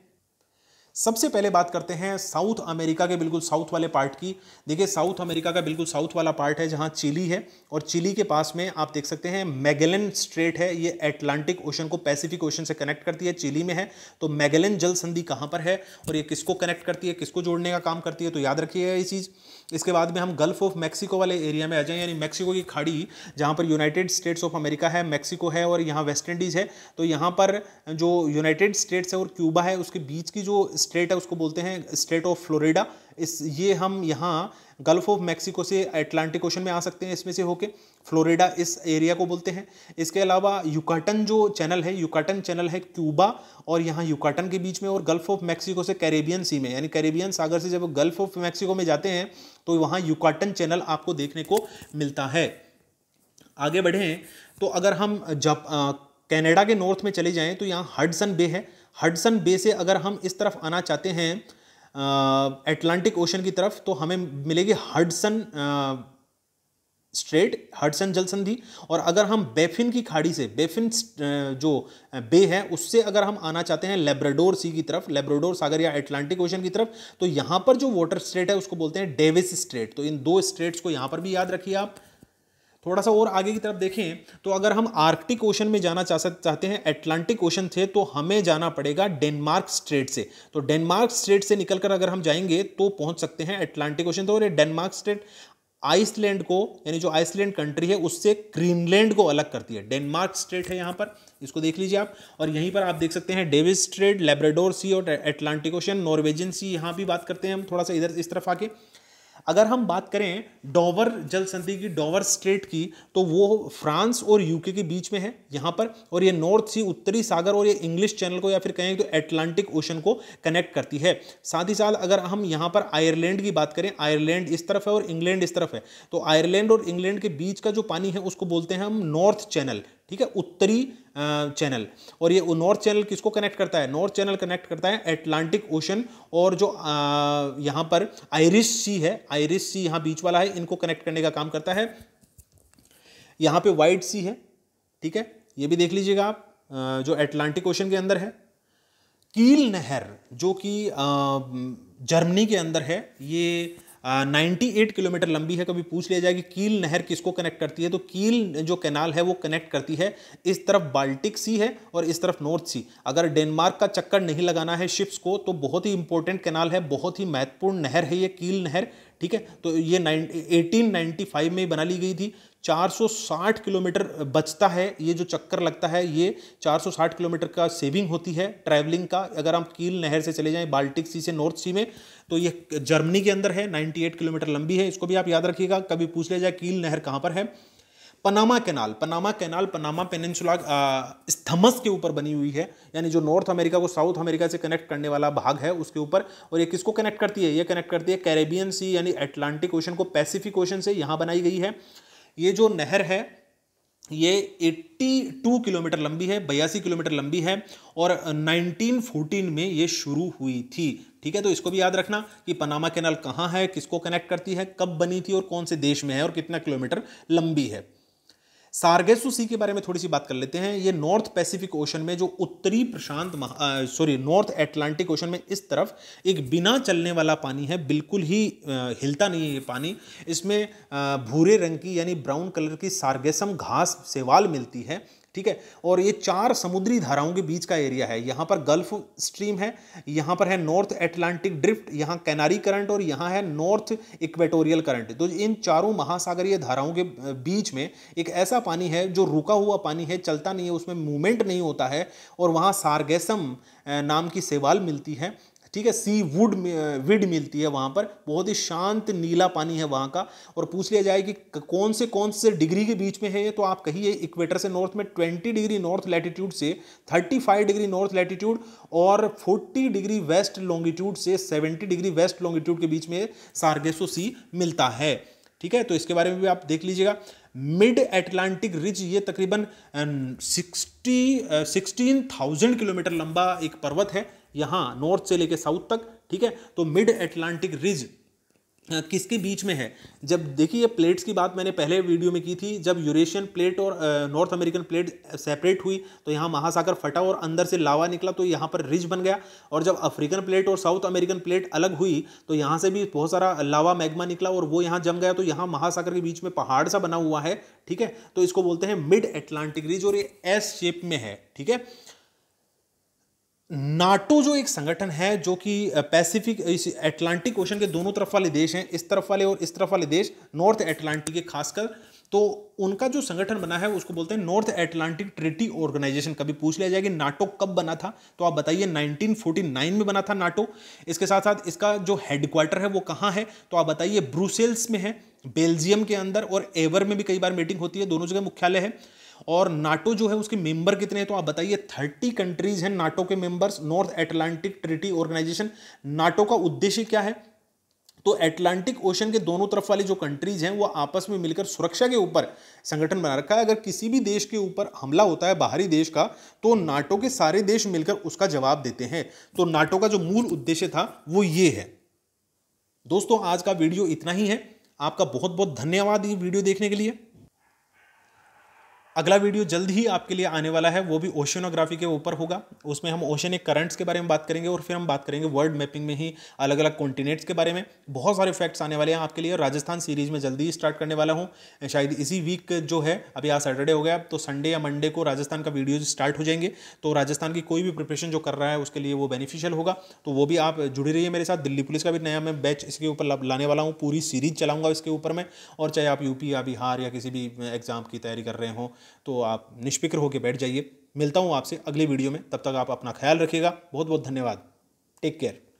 सबसे पहले बात करते हैं साउथ अमेरिका के बिल्कुल साउथ वाले पार्ट की। देखिए साउथ अमेरिका का बिल्कुल साउथ वाला पार्ट है जहां चिली है, और चिली के पास में आप देख सकते हैं मैगेलन स्ट्रेट है। ये अटलांटिक ओशन को पैसिफिक ओशन से कनेक्ट करती है, चिली में है। तो मैगेलन जल संधि कहां पर है और ये किसको कनेक्ट करती है, किसको जोड़ने का काम करती है, तो याद रखिएगा ये चीज़। इसके बाद में हम गल्फ ऑफ मैक्सिको वाले एरिया में आ जाएं, यानी मैक्सिको की खाड़ी जहां पर यूनाइटेड स्टेट्स ऑफ अमेरिका है, मैक्सिको है और यहाँ वेस्ट इंडीज़ है। तो यहाँ पर जो यूनाइटेड स्टेट्स है और क्यूबा है उसके बीच की जो स्टेट है उसको बोलते हैं स्टेट ऑफ फ्लोरिडा। ये हम यहाँ गल्फ ऑफ मैक्सिको से अटलांटिक ओशन में आ सकते हैं, इसमें से होके फ्लोरिडा इस एरिया को बोलते हैं। इसके अलावा युकाटन जो चैनल है, युकाटन चैनल है क्यूबा और यहाँ युकाटन के बीच में, और गल्फ ऑफ मैक्सिको से कैरेबियन सी में, यानी कैरेबियन सागर से जब गल्फ ऑफ मैक्सिको में जाते हैं तो वहाँ युकाटन चैनल आपको देखने को मिलता है। आगे बढ़ें तो अगर हम जब कनाडा के नॉर्थ में चले जाएं तो यहाँ हडसन बे है। हडसन बे से अगर हम इस तरफ आना चाहते हैं अटलांटिक ओशन की तरफ तो हमें मिलेगी हडसन स्ट्रेट, हडसन जल संधि। और अगर हम बेफिन की खाड़ी से, बेफिन जो बे है उससे अगर हम आना चाहते हैं लेब्राडोर सी की तरफ, लेब्राडोर सागर या अटलांटिक ओशन की तरफ, तो यहाँ पर जो वाटर स्ट्रेट है उसको बोलते हैं डेविस स्ट्रेट। तो इन दो स्ट्रेट्स को यहाँ पर भी याद रखिए आप। थोड़ा सा और आगे की तरफ देखें तो अगर हम आर्कटिक ओशन में जाना चाहते हैं, अटलांटिक ओशन थे, तो हमें जाना पड़ेगा डेनमार्क स्ट्रेट से। तो डेनमार्क स्ट्रेट से निकलकर अगर हम जाएंगे तो पहुंच सकते हैं अटलांटिक ओशन। तो ये डेनमार्क स्ट्रेट आइसलैंड को, यानी जो आइसलैंड कंट्री है उससे ग्रीनलैंड को अलग करती है। डेनमार्क स्ट्रेट है यहाँ पर, इसको देख लीजिए आप। और यहीं पर आप देख सकते हैं डेविस स्ट्रेट, लेब्राडोर सी और अटलांटिक ओशन, नॉर्वेजियन सी, यहाँ भी बात करते हैं हम थोड़ा सा इधर इस तरफ आके। अगर हम बात करें डोवर जल संधि की, डोवर स्ट्रेट की, तो वो फ्रांस और यूके के बीच में है यहाँ पर। और ये नॉर्थ सी, उत्तरी सागर और ये इंग्लिश चैनल को या फिर कहें तो अटलांटिक ओशन को कनेक्ट करती है। साथ ही साथ अगर हम यहाँ पर आयरलैंड की बात करें, आयरलैंड इस तरफ है और इंग्लैंड इस तरफ है, तो आयरलैंड और इंग्लैंड के बीच का जो पानी है उसको बोलते हैं हम नॉर्थ चैनल, ठीक है, उत्तरी चैनल। और ये नॉर्थ चैनल किसको कनेक्ट करता है? नॉर्थ चैनल कनेक्ट करता है अटलांटिक ओशन और जो यहाँ पर आयरिश सी है, आयरिश सी यहाँ बीच वाला है, इनको कनेक्ट करने का काम करता है। यहाँ पे वाइट सी है, ठीक है, ये भी देख लीजिएगा आप, जो अटलांटिक ओशन के अंदर है। कील नहर जो कि जर्मनी के अंदर है, ये 98 किलोमीटर लंबी है। कभी पूछ लिया जाए कि कील नहर किसको कनेक्ट करती है, तो कील जो कैनाल है वो कनेक्ट करती है, इस तरफ बाल्टिक सी है और इस तरफ नॉर्थ सी। अगर डेनमार्क का चक्कर नहीं लगाना है शिप्स को तो बहुत ही इंपॉर्टेंट कैनाल है, बहुत ही महत्वपूर्ण नहर है ये कील नहर, ठीक है। तो ये 1895 में बना ली गई थी। 460 किलोमीटर बचता है, ये जो चक्कर लगता है ये 460 किलोमीटर का सेविंग होती है ट्रैवलिंग का। अगर हम कील नहर से चले जाएं बाल्टिक सी से नॉर्थ सी में, तो ये जर्मनी के अंदर है, 98 किलोमीटर लंबी है, इसको भी आप याद रखिएगा। कभी पूछ लिया जाए कील नहर कहाँ पर है। Panama canal, Panama canal Panama peninsula isthmus के ऊपर बनी हुई है, यानी जो नॉर्थ अमेरिका को साउथ अमेरिका से कनेक्ट करने वाला भाग है उसके ऊपर। और ये किसको कनेक्ट करती है? ये कनेक्ट करती है कैरेबियन सी यानी अटलांटिक ओशन को पैसिफिक ओशन से, यहाँ बनाई गई है। ये जो नहर है ये 82 किलोमीटर लंबी है, 82 किलोमीटर लंबी है और 1914 में ये शुरू हुई थी, ठीक है। तो इसको भी याद रखना कि पनामा कैनाल कहाँ है, किसको कनेक्ट करती है, कब बनी थी और कौन से देश में है और कितना किलोमीटर लंबी है। सार्गेसो सी के बारे में थोड़ी सी बात कर लेते हैं। ये नॉर्थ पैसिफिक ओशन में जो उत्तरी नॉर्थ अटलांटिक ओशन में इस तरफ एक बिना चलने वाला पानी है, बिल्कुल ही हिलता नहीं है ये पानी। इसमें भूरे रंग की यानी ब्राउन कलर की सार्गेसम घास शैवाल मिलती है, ठीक है। और ये 4 समुद्री धाराओं के बीच का एरिया है। यहाँ पर गल्फ स्ट्रीम है, यहाँ पर है नॉर्थ अटलांटिक ड्रिफ्ट, यहाँ कैनारी करंट और यहाँ है नॉर्थ इक्वेटोरियल करंट। तो इन चारों महासागरीय धाराओं के बीच में एक ऐसा पानी है जो रुका हुआ पानी है, चलता नहीं है, उसमें मूवमेंट नहीं होता है और वहाँ सार्गेसम नाम की शैवाल मिलती है, ठीक है। सी वुड विड मिलती है वहाँ पर, बहुत ही शांत नीला पानी है वहाँ का। और पूछ लिया जाए कि कौन से डिग्री के बीच में है ये, तो आप कहिए इक्वेटर से नॉर्थ में 20 डिग्री नॉर्थ लैटिट्यूड से 35 डिग्री नॉर्थ लैटिट्यूड और 40 डिग्री वेस्ट लॉन्गिट्यूड से 70 डिग्री वेस्ट लॉन्गिट्यूड के बीच में सार्गेसो सी मिलता है, ठीक है। तो इसके बारे में भी आप देख लीजिएगा। मिड अटलांटिक रिज, ये तकरीबन 16,000 किलोमीटर लंबा एक पर्वत है, यहाँ नॉर्थ से लेके साउथ तक, ठीक है। तो मिड अटलांटिक रिज किसके बीच में है? जब देखिए प्लेट्स की बात मैंने पहले वीडियो में की थी, जब यूरेशियन प्लेट और नॉर्थ अमेरिकन प्लेट सेपरेट हुई तो यहाँ महासागर फटा और अंदर से लावा निकला, तो यहाँ पर रिज बन गया। और जब अफ्रीकन प्लेट और साउथ अमेरिकन प्लेट अलग हुई तो यहाँ से भी बहुत सारा लावा मैग्मा निकला और वो यहाँ जम गया, तो यहाँ महासागर के बीच में पहाड़ सा बना हुआ है, ठीक है। तो इसको बोलते हैं मिड अटलांटिक रिज और ये एस शेप में है, ठीक है। नाटो जो एक संगठन है जो कि पैसिफिक अटलांटिक ओशन के दोनों तरफ वाले देश हैं, इस तरफ वाले और इस तरफ वाले देश, नॉर्थ अटलांटिक के खासकर, तो उनका जो संगठन बना है उसको बोलते हैं नॉर्थ अटलांटिक ट्रीटी ऑर्गेनाइजेशन। कभी पूछ लिया जाए कि नाटो कब बना था, तो आप बताइए 1949 में बना था नाटो। इसके साथ साथ इसका जो हेडक्वार्टर है वो कहाँ है, तो आप बताइए ब्रुसेल्स में है, बेल्जियम के अंदर, और एवर में भी कई बार मीटिंग होती है, दोनों जगह मुख्यालय है। और नाटो जो है उसके मेंबर कितने हैं, तो आप बताइए 30 कंट्रीज हैं नाटो के members, North Atlantic Treaty Organization. NATO का उद्देश्य क्या है, तो अटलांटिक ओशन के दोनों तरफ वाली जो कंट्रीज हैं वो आपस में मिलकर सुरक्षा के ऊपर संगठन बना रखा है। अगर किसी भी देश के ऊपर हमला होता है बाहरी देश का, तो नाटो के सारे देश मिलकर उसका जवाब देते हैं। तो नाटो का जो मूल उद्देश्य था वो ये है। दोस्तों आज का वीडियो इतना ही है, आपका बहुत बहुत धन्यवाद ये वीडियो देखने के लिए। अगला वीडियो जल्द ही आपके लिए आने वाला है, वो भी ओशियनोग्राफी के ऊपर होगा। उसमें हम ओशियनिक करंट्स के बारे में बात करेंगे और फिर हम बात करेंगे वर्ल्ड मैपिंग में ही अलग अलग कॉन्टिनेंट्स के बारे में। बहुत सारे फैक्ट्स आने वाले हैं आपके लिए। राजस्थान सीरीज में जल्दी ही स्टार्ट करने वाला हूँ, शायद इसी वीक जो है, अभी आज सैटरडे हो गया, तो संडे या मंडे को राजस्थान का वीडियो स्टार्ट हो जाएंगे। तो राजस्थान की कोई भी प्रिपरेशन जो कर रहा है उसके लिए वो बेनिफिशियल होगा, तो वो भी आप जुड़े रहिए मेरे साथ। दिल्ली पुलिस का भी नया मैं बैच इसके ऊपर लाने वाला हूँ, पूरी सीरीज चलाऊंगा इसके ऊपर में। और चाहे आप यूपी या बिहार या किसी भी एग्जाम की तैयारी कर रहे हो तो आप निष्फिक्र होकर बैठ जाइए। मिलता हूँ आपसे अगली वीडियो में, तब तक आप अपना ख्याल रखिएगा। बहुत बहुत धन्यवाद। Take care.